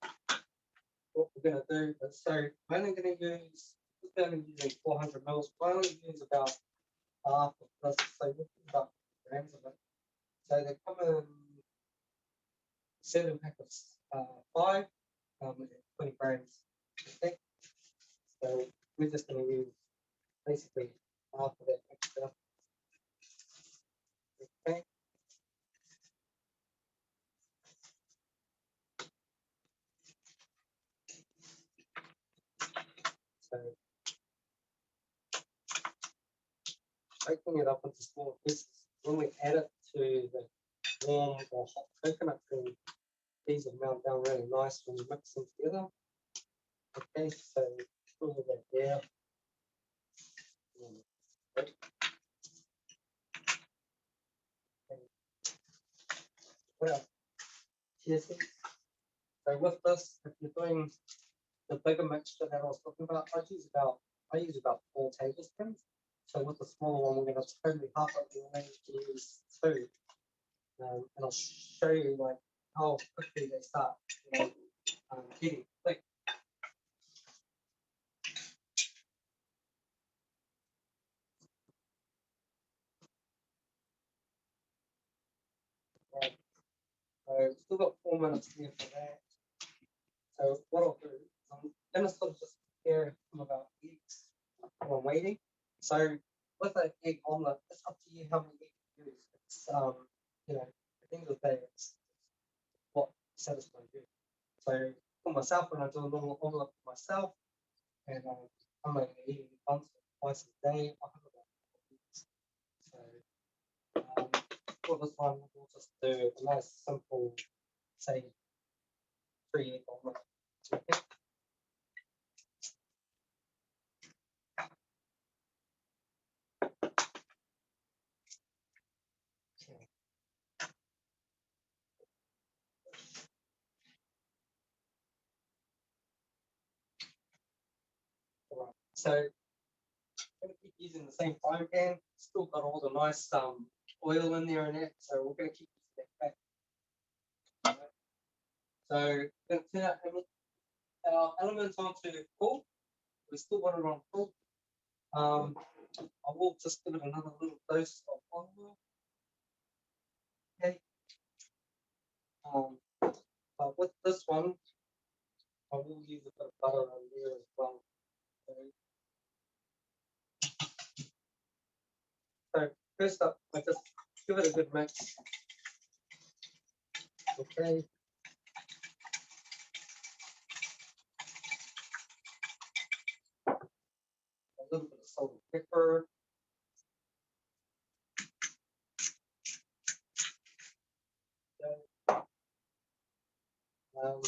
What we're going to do is, so I'm only going to use, we're only using 400 mils. I only use about half of this, so we'll use about grams of it. So they come in 7 packets, 5, 20 grams. Okay. So we're just going to use basically half of that extra. Okay. So breaking it up into small pieces. When we add it to the warm or hot coconut cream, these will melt down really nice when you mix them together. Okay, so put that there. Okay. Well, cheers. So with this, if you're doing the bigger mixture that I was talking about, I use about 4 tablespoons. So with the smaller one, we're going to totally half it. We're going to use 2, and I'll show you like how quickly they start getting thick. Right. So still got 4 minutes here for that. So what I'll do is I'm gonna sort of just prepare some of our eggs while I'm waiting. So with an egg omelette, it's up to you how many eggs you use. It's you know, at the end of the day, it's what satisfies you. So for myself, when I do a little omelette for myself, and I'm only eating once or twice a day, I have about 4 eggs. So for this one, we'll just do a nice simple, say, 3 egg omelette. Okay. Right. So I'm going to keep using the same frying pan. Still got all the nice oil in there and that, so we're going to keep using that back. Right. So we're going to turn our elements onto full. We still want it on full. I will just give it another little dose of olive oil. Okay. But with this one, I will use a bit of butter on there as well. So first up, I just give it a good mix. Okay. A little bit of salt and pepper. Um,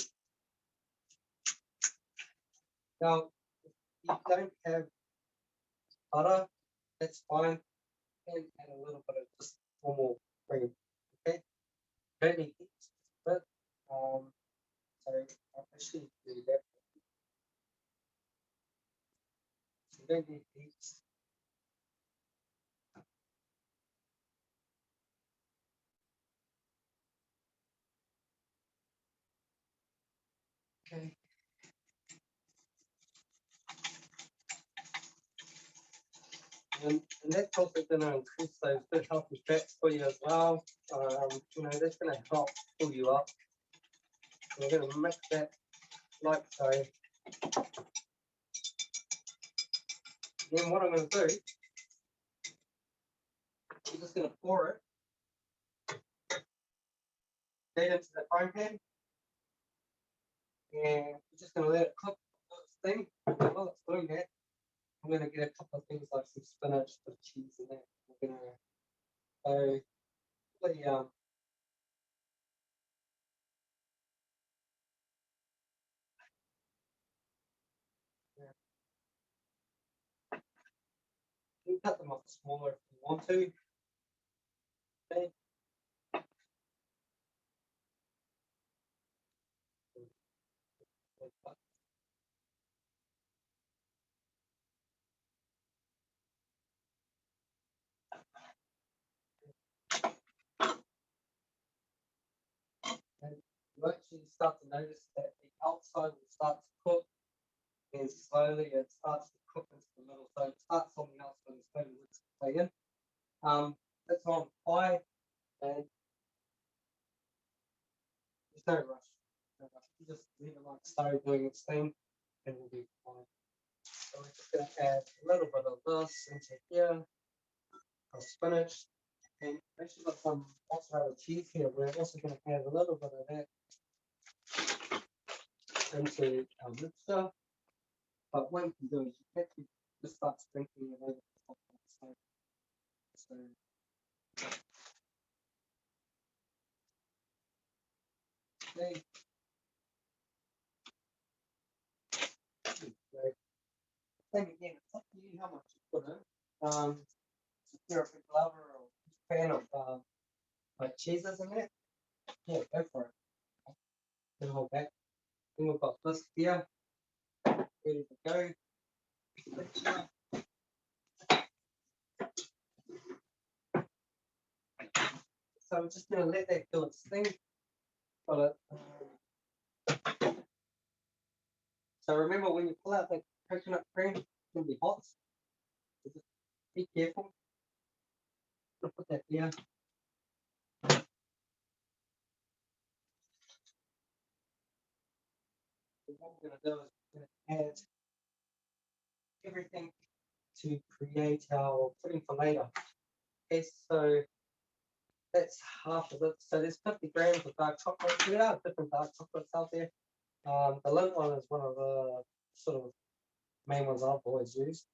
Now, if you don't have butter, that's fine. And add a little bit of just normal cream. Okay. Don't need heaps, but so I'll actually do that. So you don't need heaps. Okay. And that's also going to increase those good healthy fats for you as well. That's going to help pull you up. So we're going to mix that like so. Then what I'm going to do, I'm just going to pour it straight into the frying pan. And we're just going to let it cook this thing. While it's doing that, I'm going to get a couple of things like some spinach, some cheese, and that. We're going to really, yeah. You can cut them off smaller if you want to. Okay. And you actually start to notice that the outside will start to cook, and slowly it starts to cook into the middle. So it starts on the outside and slowly works its way in. That's on high, and there's no rush. No rush. You just leave it like so doing its thing, and we'll be fine. So we're just going to add a little bit of this into here, of spinach, and actually got some mozzarella cheese here. We're also going to add a little bit of that into our mixture. But what you can do is you actually just start sprinkling it over the top of the so okay. So same again, it's up to you how much you put in. If you're a big lover or fan of like cheeses in it, yeah, go for it. Then hold back. Then we've got this here ready to go. So I'm just gonna let that do its thing. Got it. So remember when you pull out that coconut cream, it's gonna be hot. So just be careful. I'm gonna put that here. what we're going to do is we're going to add everything to create our pudding for later. Okay, so that's half of it. So there's 50 grams of dark chocolate. There are different dark chocolates out there. The Lindt one is one of the sort of main ones I've always used.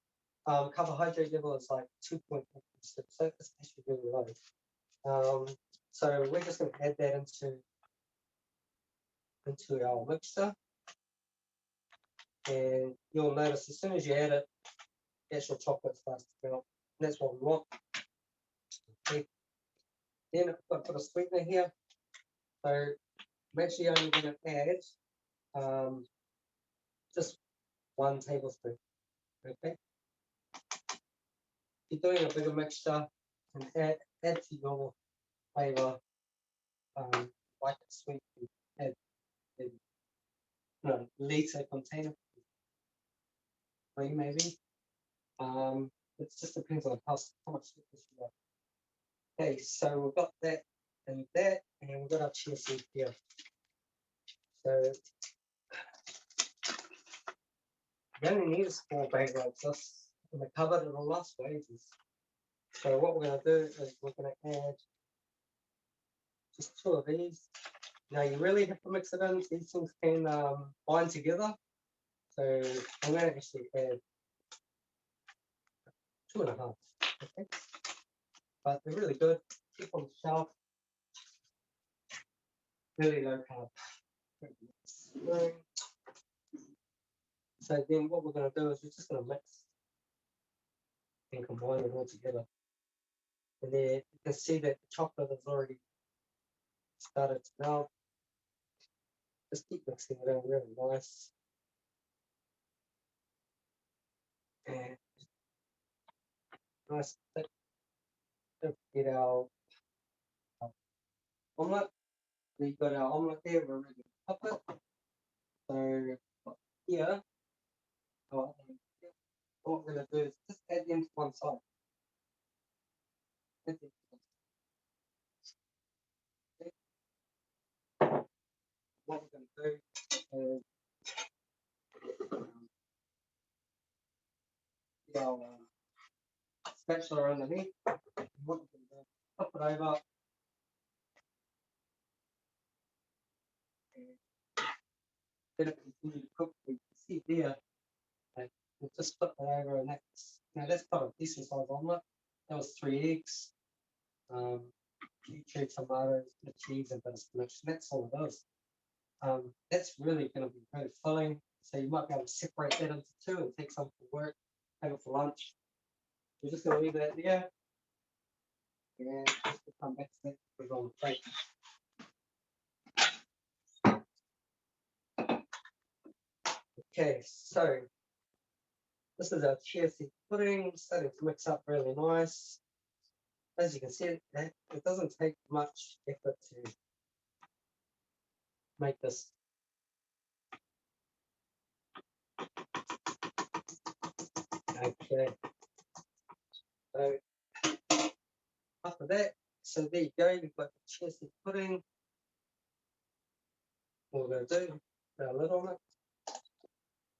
Carbohydrate level is like 2.8%, so it's actually really low. So we're just going to add that into our mixture, and you'll notice as soon as you add it, the actual chocolate starts to melt. That's what we want. Okay. Then I've got to put a sweetener here. So I'm actually only going to add just 1 tablespoon. Okay. If you're doing a bigger mixture, and add to your flavor. Like it sweet, add liter container, 3 maybe. It just depends on how much sweetness you like. Okay, so we've got that, and we've got our chia seed here. So you only need a small bag like this in the cupboard. It'll last for ages. So what we're going to do is we're going to add just 2 of these. Now you really have to mix it in. These things can bind together. So I'm going to actually add 2.5. Okay, but they're really good. Keep on the shelf. Really low carb. So then what we're going to do is we're just going to mix and combine it all together. And then you can see that the chocolate has already started to melt. Just keep mixing it in really nice. And nice thick. Don't forget our omelette. We've got our omelette there. We're ready to pop it. So here, what we're going to do is just add them to one side. What we're going to do is our spatula underneath. What we're going to do is flip it over. And let it continue to cook. We can see there, like, we'll just flip it over, and that's quite a decent size omelette. That was 3 eggs, few cherry tomatoes, a bit of cheese, and a bit of spinach. That's all it is. That's really going to be very filling. So you might be able to separate that into 2 and take some for work, have it for lunch. We're just going to leave that there, and just to come back to that, put it on the plate. Okay, so this is our chia seed pudding, starting to mix up really nice. As you can see, it doesn't take much effort to make this. Okay, so after that, so there you go, you've got the chia seed pudding. What we're going to do, put our lid on it,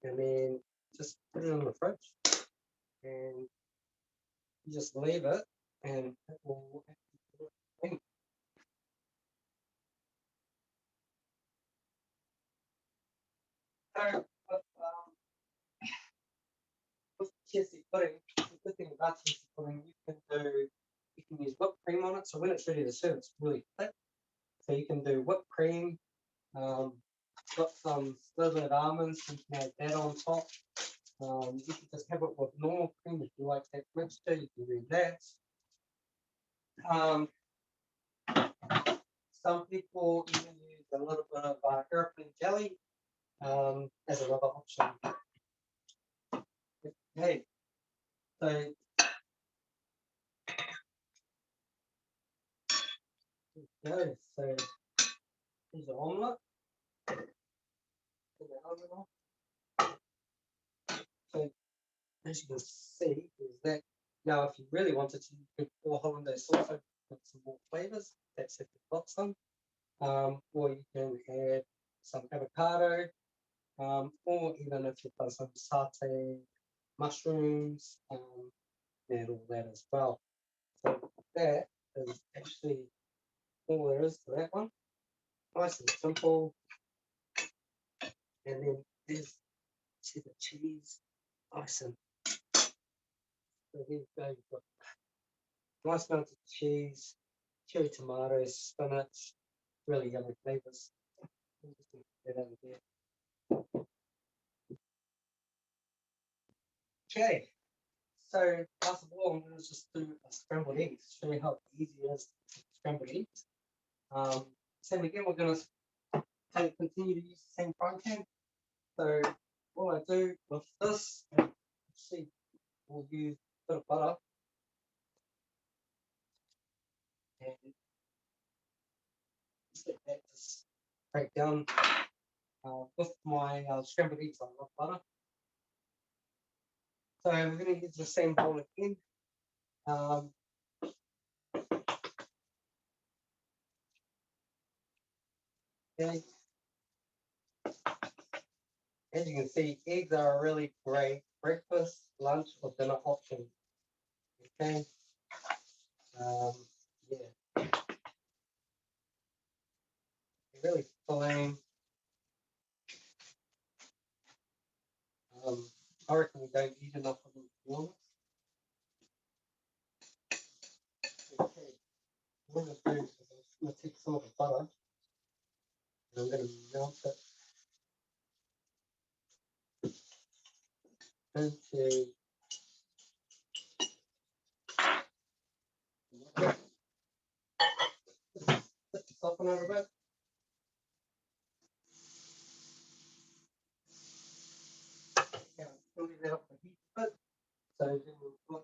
and then just put it in the fridge, and you just leave it, and it will actually. So, with chia seed pudding, the good thing about chia seed pudding, you can use whipped cream on it. So when it's ready to serve, it's really thick. So you can do whipped cream. Got some little bit of almonds, so you can add that on top. You can just have it with normal cream if you like that mixture. You can do that. Some people even use a little bit of airplane jelly as another option. Okay, so go. So here's the omelette. So as you can see, is that now if you really wanted to, you could pour Hollandaise Sauce over with some more flavors. That's if you've got some. Or you can add some avocado, or even if you've got some satay mushrooms, add all that as well. So that is actually all there is to that one. Nice and simple. And then there's the cheese. Nice and so there you go. You've got nice amounts of cheese, cherry tomatoes, spinach, really yummy flavors. That over there. Okay, so last of all, I'm going to just do a scrambled egg to show you how easy it is to scramble eggs. Same again, we're going to continue to use the same frying pan. So what I do with this, see, we'll use a bit of butter and let that just break down with my scrambled eggs. I love butter. So we're going to use the same bowl again. Okay. As you can see, eggs are a really great breakfast, lunch, or dinner option. Okay. Yeah. Really filling. I reckon we don't eat enough of them, to be honest. Okay. What I'm going to do is I'm going to take some of the butter and I'm going to melt it into soften it a bit. Yeah, I'm leave that up the heat a bit. So then we'll put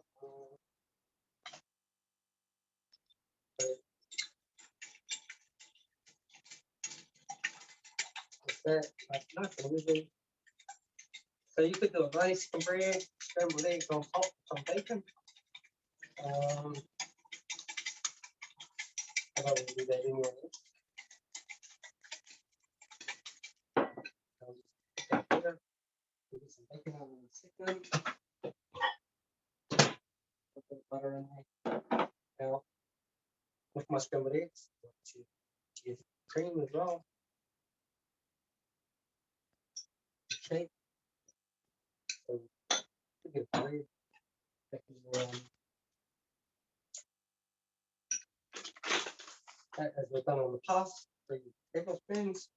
that like nice and easy. So you could do a nice bread, scrambled eggs on top with some bacon. I don't do that anyway. I'll just put that here. Put some bacon on in a second. Put the butter in there. Now, with my scrambled eggs, use cream as well. Okay. So, get bread. As we've done on the past, 3 tablespoons.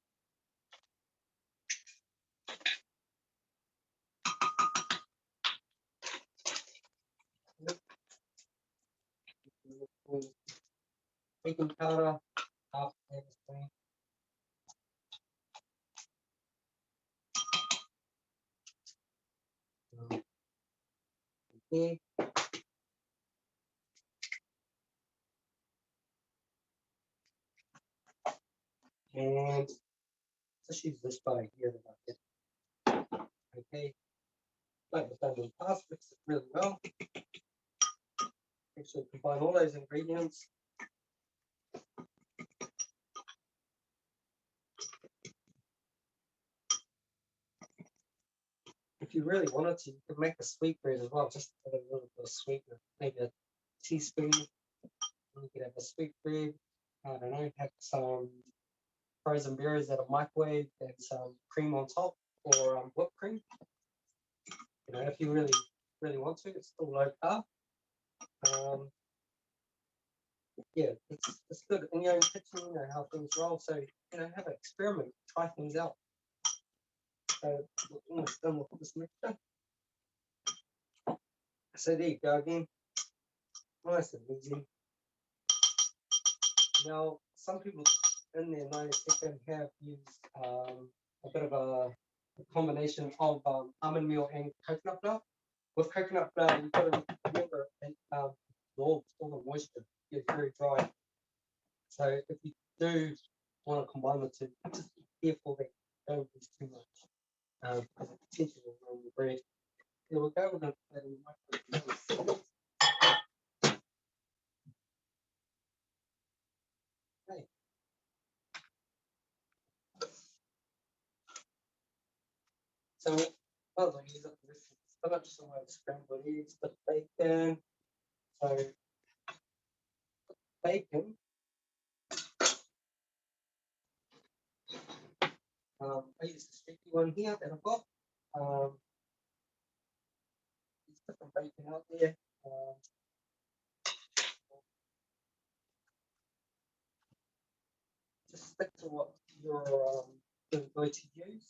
Baking powder, half tablespoon. Okay. And let's use this butter here that I get. Okay. Like we've done in the past, mix it really well. Make sure you combine all those ingredients. If you really wanted to, you could make a sweet bread as well, just add a little bit of sweetener, maybe a teaspoon. You could have a sweet bread. I don't know, have some frozen berries at a microwave and some cream on top, or whipped cream. You know, if you really want to, it's still low carb. Yeah, it's good in your own kitchen. You know how things roll, so you know, have an experiment, try things out. So we're almost done with this mixture. So there you go again, nice and easy. Now, some people in their 90-second have used a bit of a combination of almond meal and coconut flour. With coconut flour, you've got to remember it absorbs all the moisture. It's very dry. So if you do want to combine the two, just be careful that you don't use too much because it potentially will ruin the bread. Here we go. We're going to put that in the microwave. Okay. So I'll use up this spinach, so I have scrambled eggs, but bacon. So bacon. I use the sticky one here that I've got. There's different bacon out there. Just stick to what you're going to use.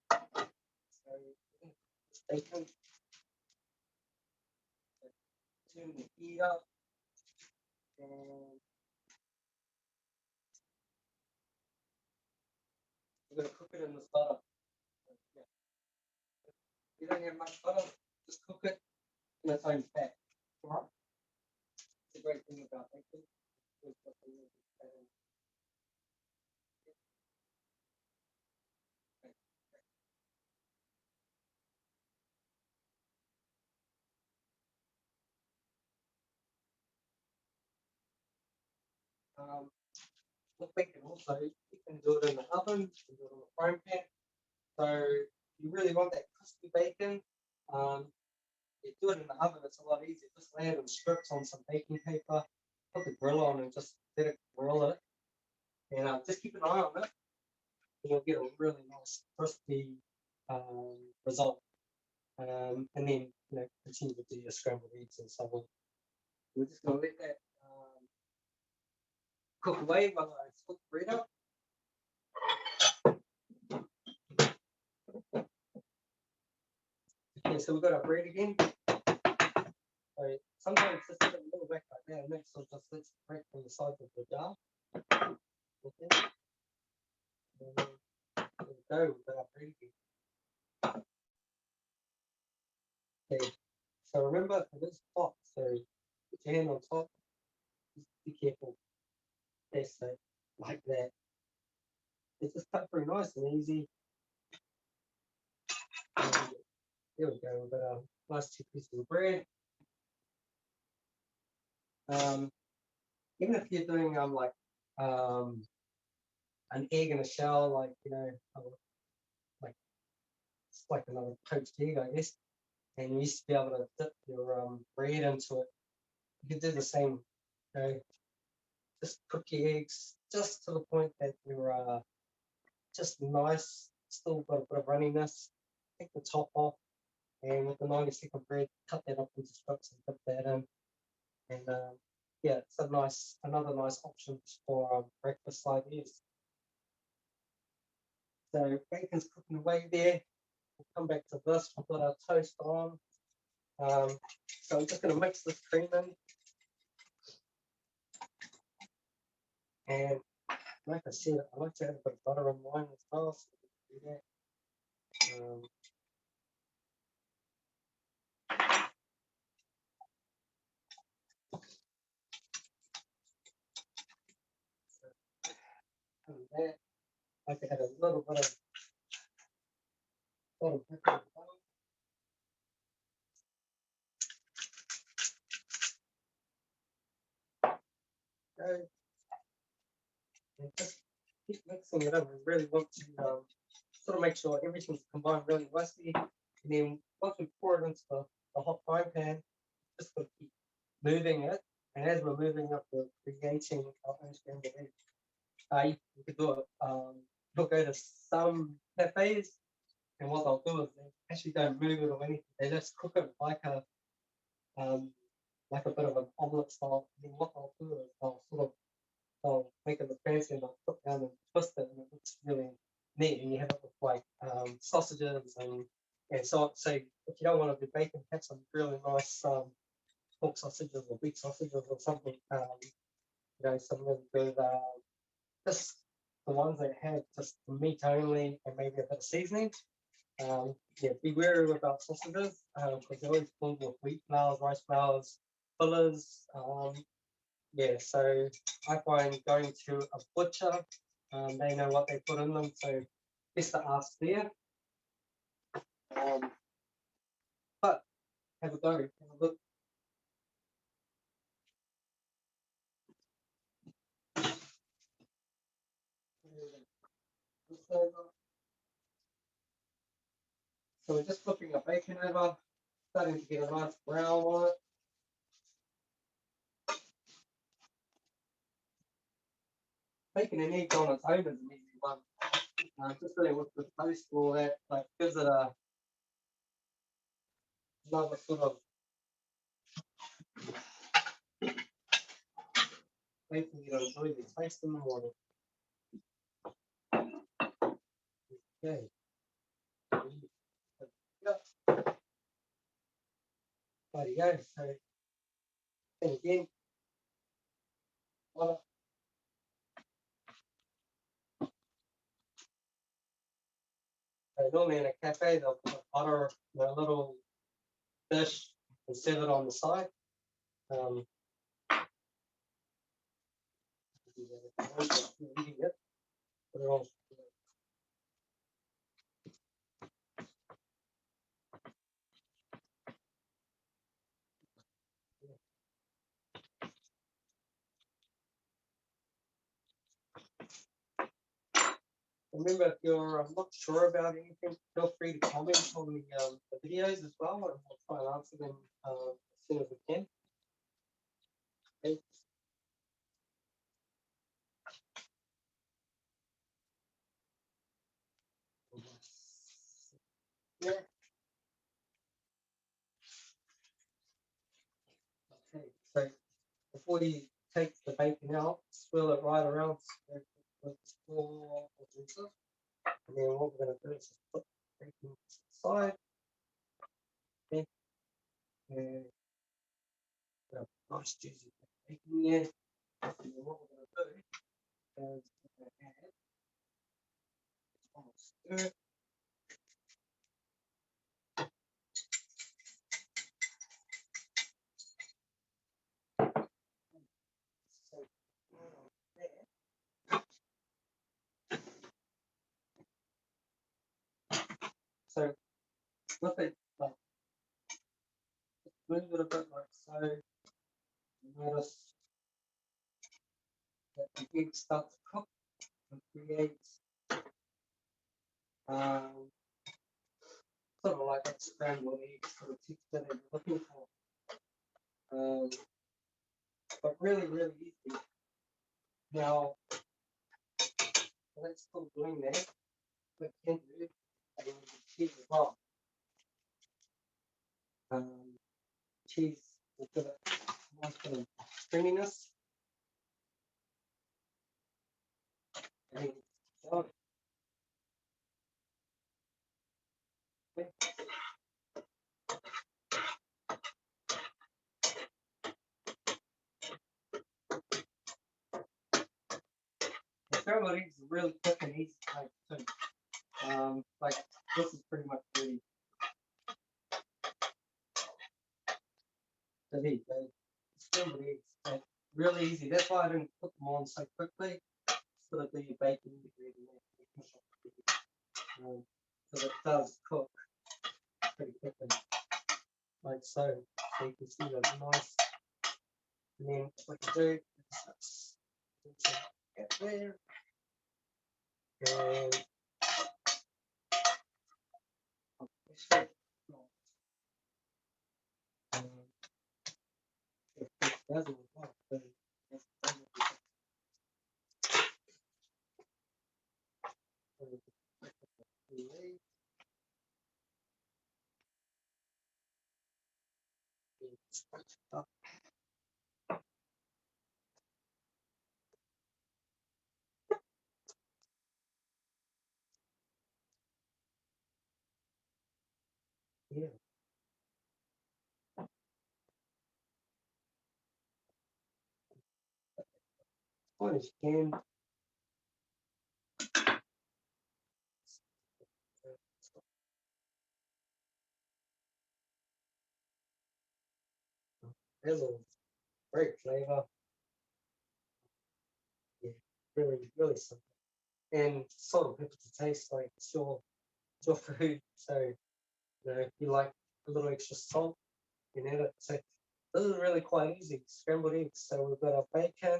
So this bacon, turn the heat up, and we're going to cook it in this butter. Yeah. You don't have much butter, just cook it in its own fat. Right? It's a great thing about bacon. With bacon also, you can do it in the oven, you can do it on a frying pan. So if you really want that crispy bacon, you do it in the oven, it's a lot easier. Just lay it in strips on some baking paper, put the grill on and just let it grill it. And just keep an eye on it, and you'll get a really nice crispy result. And then continue to do your scrambled eggs and so on. We're just going to let that cook away while I cook bread up. Okay, so we've got our bread again. So sometimes just give it a little whack like that, and that sort of just lets it break from the sides of the jar. Okay. And then there we go, we've got our bread again. Okay, so remember it is hot, so put your hand on top, just be careful. Okay, so like that. It's just cut very nice and easy. And there we go, we've got our last 2 pieces of bread. Even if you're doing like an egg in a shell, like like it's like another poached egg, I guess. And you used to be able to dip your bread into it. You could do the same. Okay, just cook your eggs just to the point that you're just nice, still got a bit of runniness. Take the top off, and with the 90-second bread, cut that up into strips and dip that in. And yeah, it's another nice option for breakfast like this. So bacon's cooking away there. We'll come back to this. We've got our toast on. So I'm just going to mix this cream in. And like I said, I like to have a bit of butter in mine as well. So we can do that. That. I like to add a little bit of pepper. Okay. And just keep mixing it up. We really want to sort of make sure everything's combined really nicely. And then once we pour it into the hot frying pan, just going to keep moving it. And as we're moving up, we're creating our own scrambled egg. You could do it. You'll go to some cafes, and what they'll do is they actually don't move it or anything. They just cook it like a bit of an omelette style. And then what they'll do is they'll make it look fancy and they'll put down and twist it, and it looks really neat. And you have it with like sausages and so. So if you don't want to do bacon, have some really nice pork sausages or beef sausages or something. Some really good. Just the ones that have just the meat only and maybe a bit of seasoning. Yeah, be wary about sausages because they're always filled with wheat flours, rice flours, fillers. Yeah, so I find going to a butcher, they know what they put in them, so best to ask there. But have a go, have a look. So we're just flipping our bacon over, starting to get a nice brown on it. Bacon and eggs on its own is an easy one. Just really with the toast and all that, like gives it another sort of making you enjoy the taste in the morning. Okay. There you go. So, and again, so normally in a cafe, they'll put butter in a little dish and serve it on the side. Eating it, put it on. Remember, if you're not sure about anything, feel free to comment on the videos as well, and we'll try and answer them as soon as we can. Okay. Yeah. Okay, so before you take the bacon out, swirl it right around with 4 inches. And then what we're going to do is just put the bacon to the side. Okay. And nice juicy bacon there. And then what we're going to do is we're going to add stir. So with it, like, move it a bit like so. Notice that the egg starts to cook and creates sort of like that scrambled egg sort of texture that you're looking for. But really, really easy. Now, let's still doing that. We can do cheese as well. Cheese will give it a nice bit of stringiness. And okay. The scrambled eggs are really quick and easy to make too. Like this is pretty much ready. So there you go. Scrambled eggs are really easy. That's why I didn't put them on so quickly. So that the bacon is ready. So it does cook pretty quickly, like so. So you can see that's nice. And then what you do is get there. And yeah. Fine as you can. There's a great flavor. Yeah, really, really simple. And salt and pepper to taste, like it's your food. So if you like a little extra salt, you can add it. So this is really quite easy. Scrambled eggs. So we've got our bacon,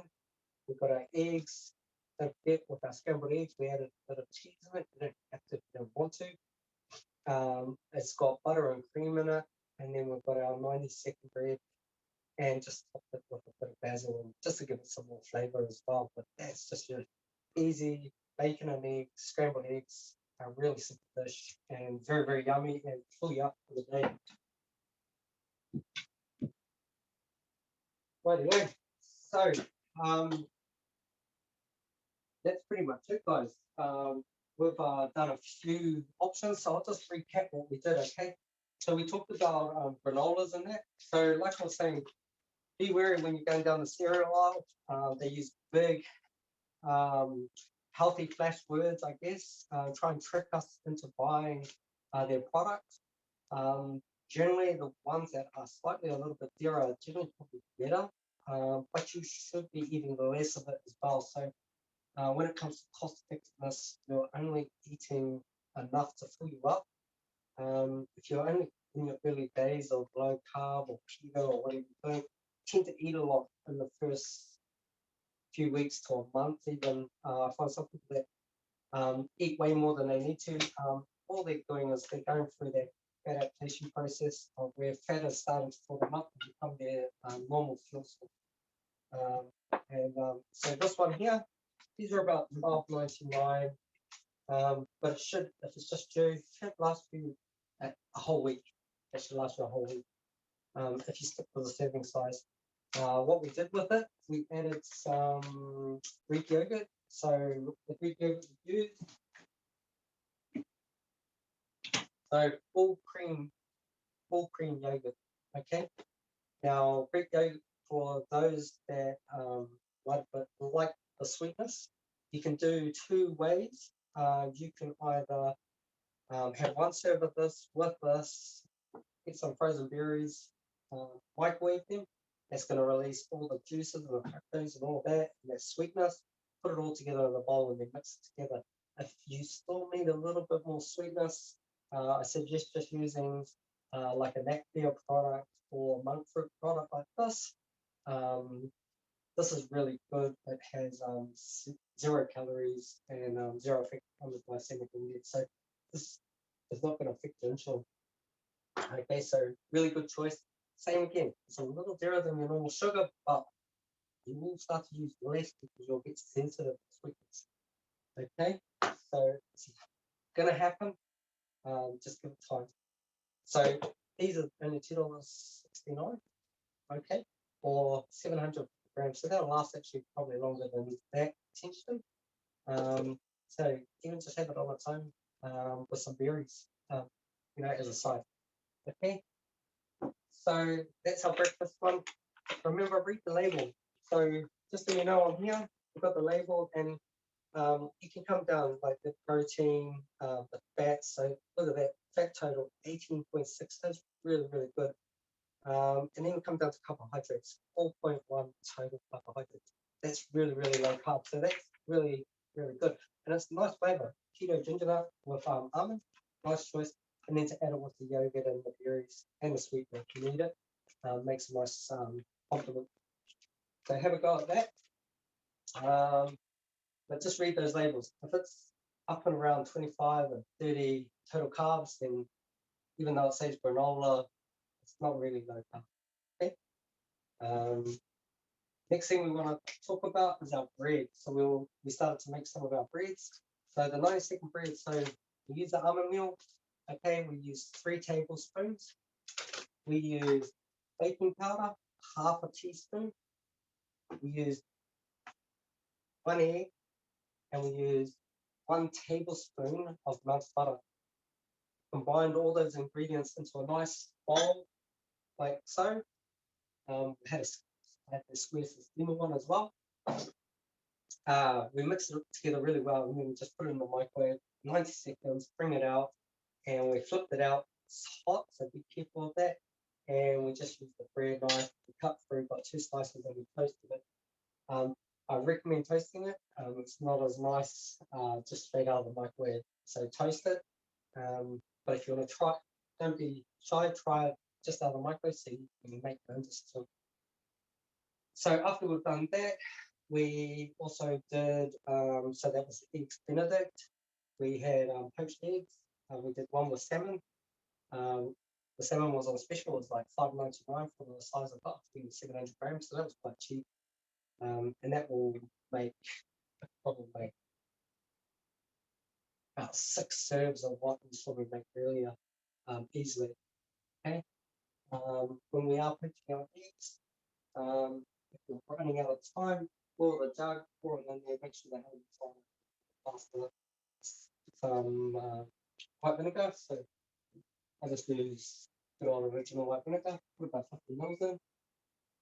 we've got our eggs. Don't forget with our scrambled eggs, we added a bit of cheese in it. You don't have to if you don't want to. It's got butter and cream in it, and then we've got our 90-second bread, and just top it with a bit of basil, and just to give it some more flavor as well. But that's just your easy bacon and eggs, scrambled eggs, a really simple dish, and very, very yummy, and fill you up for the day. Rightio. So, that's pretty much it, guys. We've done a few options, so I'll just recap what we did, okay? So we talked about granolas and that. So like I was saying, be wary when you're going down the cereal aisle. They use big, healthy flash words, I guess, try and trick us into buying their product. Generally, the ones that are slightly a little bit dearer are generally probably better, but you should be eating less of it as well. So when it comes to cost effectiveness, you're only eating enough to fill you up. If you're only in your early days of low carb or keto or whatever you're doing, tend to eat a lot in the first few weeks to a month, even. I find some people that eat way more than they need to. All they're doing is they're going through that adaptation process of where fat is starting to fill them up and become their normal fuel source. So this one here, these are about $12.99, but it should, if it's just due, it should last you a whole week. It should last you a whole week if you stick to the serving size. What we did with it, we added some Greek yogurt. So the Greek yogurt we used, so full cream yogurt. Okay. Now Greek yogurt, for those that like the sweetness, you can do two ways. You can either have one serve of this with this, get some frozen berries, microwave them. That's going to release all the juices and the fructose and all that, and that sweetness. Put it all together in a bowl and then mix it together. If you still need a little bit more sweetness, I suggest just using like a Nactia product or monk fruit product like this. This is really good. It has 0 calories and 0 effect on the glycemic index. So this is not going to affect your insulin. Okay, so really good choice. Same again, it's a little dearer than your normal sugar, but you will start to use less because you'll get sensitive to sweetness. Okay, so it's gonna happen. Just give it time. So these are only $2.69. Okay, or 700 grams. So that'll last actually probably longer than that potentially. So even just have it on its own with some berries, as a side. Okay. So that's our breakfast one. Remember, read the label. So just so you know, on here, we've got the label, and you can come down like the protein, the fat. So look at that fat total, 18.6. That's really, really good. And then we come down to carbohydrates, 4.1 total carbohydrates. That's really, really low carb. So that's really, really good. And it's nice flavor. Keto ginger nut with almond, nice choice. And then to add it with the yogurt and the berries and the sweetener if you need it, makes a nice compliment. So have a go at that. But just read those labels. If it's up and around 25 and 30 total carbs, then even though it says granola, it's not really low carb. Okay. Next thing we want to talk about is our bread. So we started to make some of our breads. So the 90-second bread. So we use the almond meal. Okay, we use 3 tablespoons. We use baking powder, half a teaspoon. We use 1 egg, and we use 1 tablespoon of melted butter. Combined all those ingredients into a nice bowl, like so. I had to squeeze the steamer one as well. We mix it together really well, and then we just put it in the microwave, 90 seconds, bring it out, and we flipped it out. It's hot, so be careful of that. And we just use the bread knife, we cut through, got 2 slices, and we toasted it. I recommend toasting it. It's not as nice just straight out of the microwave. So toast it. But if you want to try, don't be shy, try it just out of the microwave so you can make your own decision. So after we've done that, we also did, so that was eggs Benedict. We had poached eggs. We did one with salmon. Um, the salmon was on special. It was like $5.99 for the size of it. I think it was 700 grams, so that was quite cheap. And that will make probably about 6 serves of what we probably make earlier easily. Okay. When we are putting our eggs, if we're running out of time, pour the jug, pour it in there, make sure they have some white vinegar. So I just use good old original white vinegar, put about 50 mils in,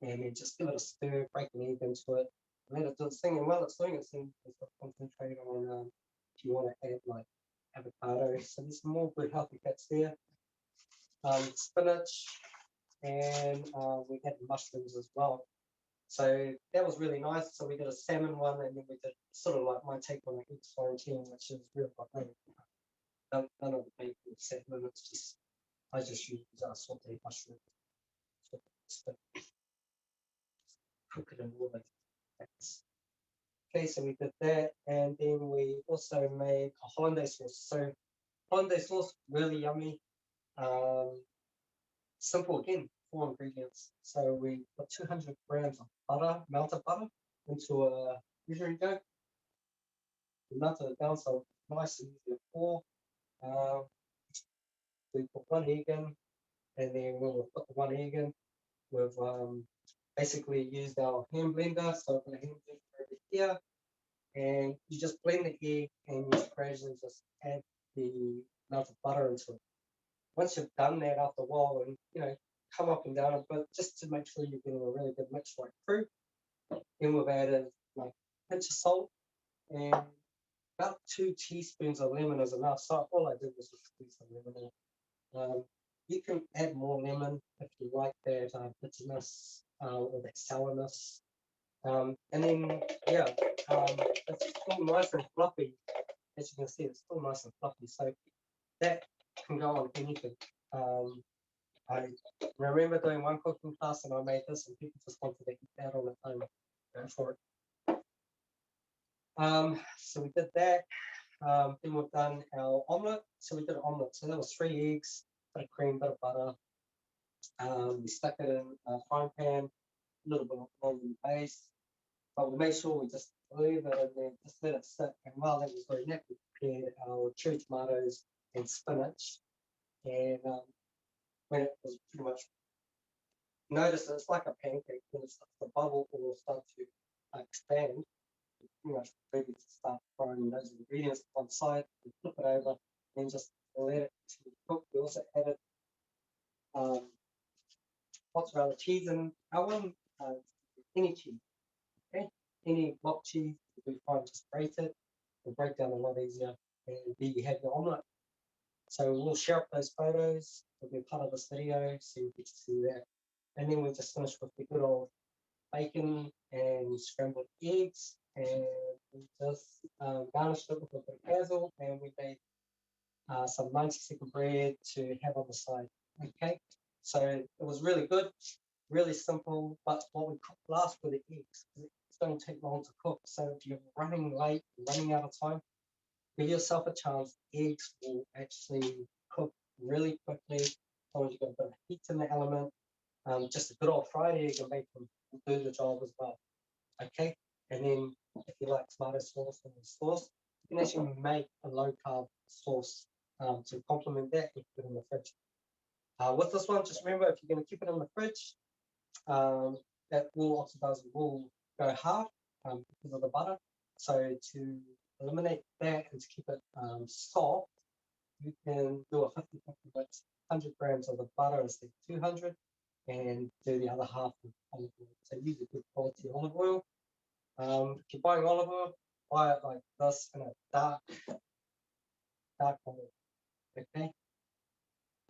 and then just give it a stir, break an egg into it, let it do its thing. And while it's doing its thing, just concentrate on if you want to add like avocado. So there's some more good healthy fats there. Spinach, and we had mushrooms as well. So that was really nice. So we did a salmon one, and then we did sort of like my take on it, Florentine, which is really like none of the bacon with salmon. It's just I just use sauteed mushrooms. So cook it in water. Okay, so we did that, and then we also made a Hollandaise sauce. So Hollandaise sauce, really yummy. Simple again, 4 ingredients. So we put 200 grams of butter, melted butter, into a measuring jug. We melted it down so it's nice and easy to pour. We put 1 egg in, and then when we put the 1 egg in, we've basically used our hand blender. So I've got a hand blender over here, and you just blend the egg, and you gradually just add the melted butter into it. Once you've done that after a while, and come up and down a bit just to make sure you're getting a really good mix right through. Then we've added like a pinch of salt and about 2 teaspoons of lemon is enough. So all I did was just squeeze some lemon in. You can add more lemon if you like that bitterness or that sourness. And then it's still nice and fluffy. As you can see, it's still nice and fluffy. So that can go on anything. I remember doing one cooking class and I made this, and people just wanted to eat that all the time. Go for it. So we did that. Then we've done our omelette. So we did an omelette. So that was 3 eggs, bit of cream, bit of butter. We stuck it in a frying pan, a little bit of oil in the base. But we made sure we just leave it in there, just let it sit. And while that was doing that, we prepared our cherry tomatoes and spinach. And when it was pretty much notice that it's like a pancake. When it starts to bubble or start to expand, it's pretty much ready to start throwing those ingredients on the side. We flip it over and just let it cook. We also added mozzarella cheese in our one, any cheese, okay? Any block cheese, we fine, just grate it. It'll break down a lot easier, and there you have your omelette. So we'll share up those photos. It'll be part of this video, so you get to see that. And then we just finish with the good old bacon and scrambled eggs, and we just garnished it with a bit of basil, and we made some 90-second bread to have on the side. Okay, so it was really good, really simple. But what we cooked last were the eggs. It don't take long to cook, so if you're running late, running out of time, give yourself a chance. Eggs will actually cook really quickly. As long as you've got a bit of heat in the element. Just a good old fried egg and bacon will do the job as well. Okay, and then if you like tomato sauce and sauce, you can actually make a low carb sauce to complement that. You put it in the fridge. With this one, just remember if you're going to keep it in the fridge, that will oxidize will go hard because of the butter. So to eliminate that and to keep it soft, you can do a 50-50 mix. 100 grams of the butter instead of 200, and do the other half with olive oil. So use a good quality olive oil. If you're buying olive oil, buy it like this in a dark bottle. Okay?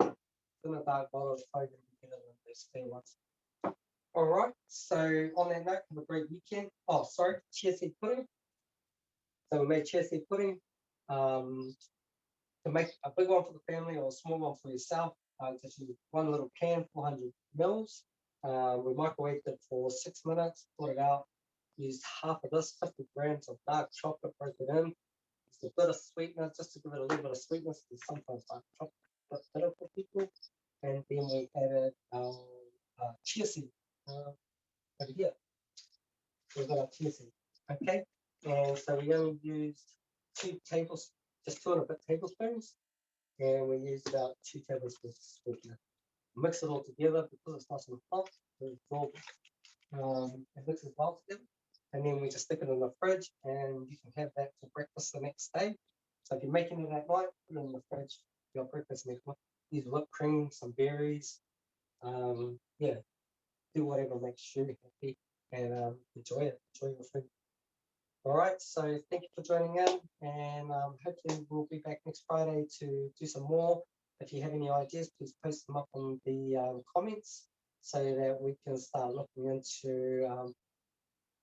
In a dark bottle, it's probably going to be better than those clear ones. All right. So on that note, have a great weekend. Oh, sorry, chia seed pudding. So we made chia seed pudding. To make a big one for the family or a small one for yourself, just use one little can, 400 mils. We microwaved it for 6 minutes, put it out, used half of this, 50 grams of dark chocolate, broke it in, used a bit of sweetener just to give it a little bit of sweetness, because sometimes I drop a bit bitter for people. And then we added our chia seed over here. We've got our chia seed, okay? And so we only used just 2 and a bit tablespoons, and we used about 2 tablespoons of sweetener. Mix it all together because it's nice and hot. It mixes well together, and then we just stick it in the fridge, and you can have that for breakfast the next day. So if you're making it at night, put it in the fridge for your breakfast next morning. Use whipped cream, some berries, yeah, do whatever makes you happy, and enjoy it. Enjoy your food. All right, so thank you for joining in, and hopefully we'll be back next Friday to do some more. If you have any ideas, please post them up in the comments so that we can start looking into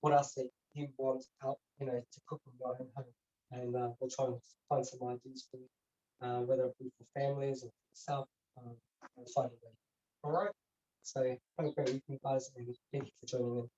what else that you want out, to cook in your own home. And we'll try and find some ideas for you, whether it be for families or for yourself. We'll find a way. All right. So have a great evening, guys, and thank you for joining in.